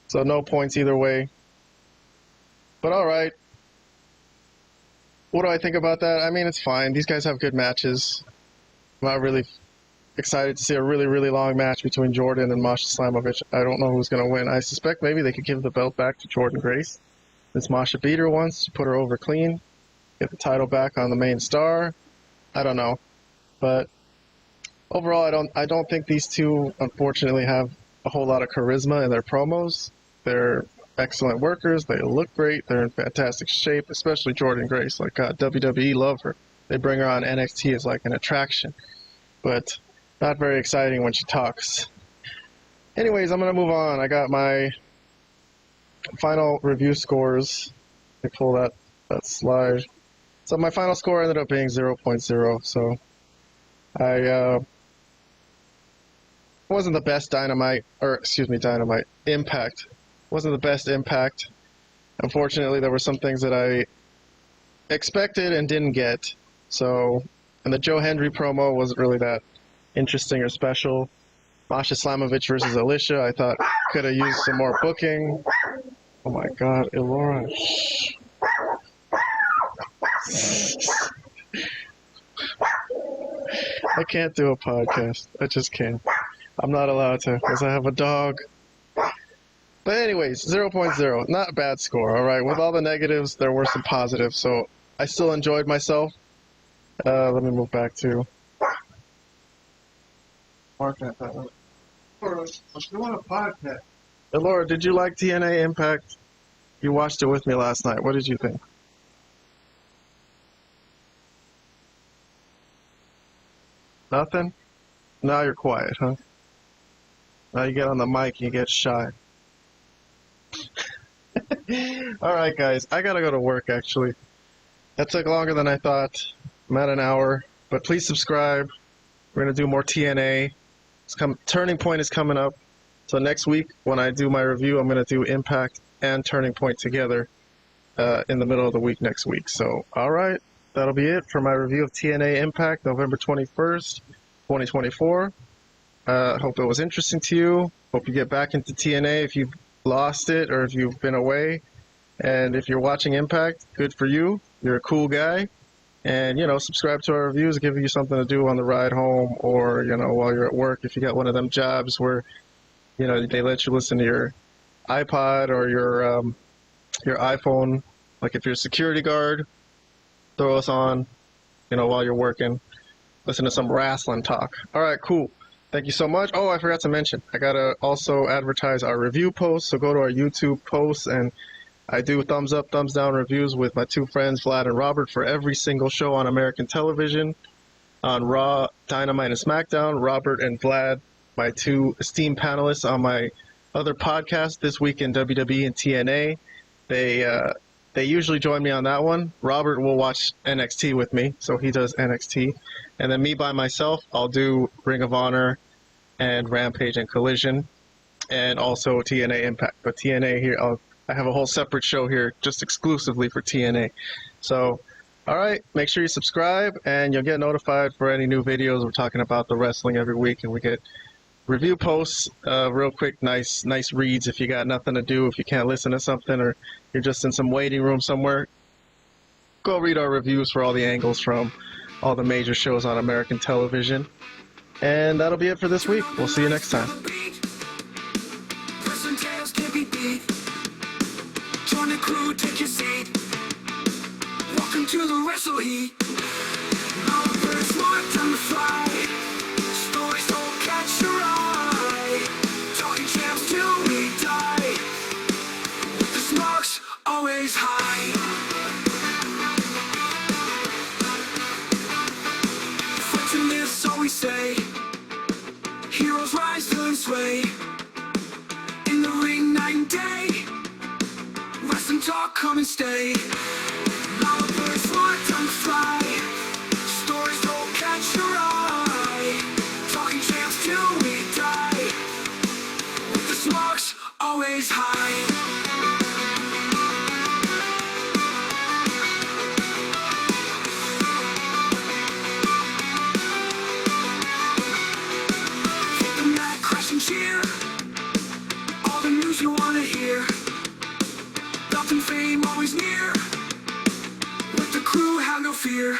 so no points either way. But alright. What do I think about that? I mean, it's fine. These guys have good matches. I'm not really excited to see a really, really long match between Jordan and Masha Slamovich. I don't know who's going to win. I suspect maybe they could give the belt back to Jordan Grace, since Masha beat her once, put her over clean, get the title back on the main star. I don't know. But overall, I don't think these two, unfortunately, have a whole lot of charisma in their promos. They're excellent workers. They look great. They're in fantastic shape, especially Jordan Grace. Like, God, WWE love her. They bring her on NXT as like an attraction. But not very exciting when she talks. Anyways, I'm going to move on. I got my final review scores. Let me pull that slide. So my final score ended up being 0.0. So I wasn't the best Dynamite. Impact. Wasn't the best Impact. Unfortunately, there were some things that I expected and didn't get. So, and the Joe Hendry promo wasn't really that interesting or special. Masha Slamovich versus Alicia, I thought could have used some more booking. Oh my God, Elora. I can't do a podcast. I just can't. I'm not allowed to because I have a dog. But anyways, 0.0. Not a bad score, alright? With all the negatives, there were some positives, so I still enjoyed myself. Let me move back to... Podcast. Let's do a podcast. Hey, Laura, did you like TNA Impact? You watched it with me last night. What did you think? Nothing? Now you're quiet, huh? Now you get on the mic and you get shy. Alright guys, I gotta go to work actually. That took longer than I thought. I'm at an hour. But please subscribe. We're gonna do more TNA. Turning Point is coming up. So next week, when I do my review, I'm going to do Impact and Turning Point together in the middle of the week next week. So, all right, that'll be it for my review of TNA Impact, November 21st, 2024. Hope it was interesting to you. Hope you get back into TNA if you've lost it or if you've been away. And if you're watching Impact, good for you. You're a cool guy. And, you know, subscribe to our reviews, give you something to do on the ride home or, you know, while you're at work. If you got one of them jobs where, you know, they let you listen to your iPod or your iPhone. Like if you're a security guard, throw us on, you know, while you're working. Listen to some wrestling talk. All right, cool. Thank you so much. Oh, I forgot to mention, I got to also advertise our review posts. So go to our YouTube posts, and I do thumbs up, thumbs down reviews with my two friends, Vlad and Robert, for every single show on American television. On Raw, Dynamite, and Smackdown, Robert and Vlad, my two esteemed panelists on my other podcast, This Week in WWE and TNA. They usually join me on that one. Robert will watch NXT with me, so he does NXT. And then me by myself, I'll do Ring of Honor and Rampage and Collision, and also TNA Impact. But TNA here, I have a whole separate show here just exclusively for TNA. So, all right, make sure you subscribe, and you'll get notified for any new videos. We're talking about the wrestling every week, and we get review posts, real quick, nice reads if you got nothing to do, if you can't listen to something, or you're just in some waiting room somewhere. Go read our reviews for all the angles from all the major shows on American television. And that'll be it for this week. We'll see you next time. Join the crew, take your seat. Welcome to the Wrestle Heat. Our first one time to fly. Stories don't catch your eye. Talking champs till we die. The smoke's always high. Fights and myths, all we say. Heroes rise, villains sway. In the ring, night and day. Wrestling talk, come and stay. Now the birds fly, time to fly. Stories don't catch your eye. Talking champs till we die. The smoke's always high. Hit the mat, crash and cheer. All the news you wanna hear. Wealth and fame always near. Let the crew have no fear.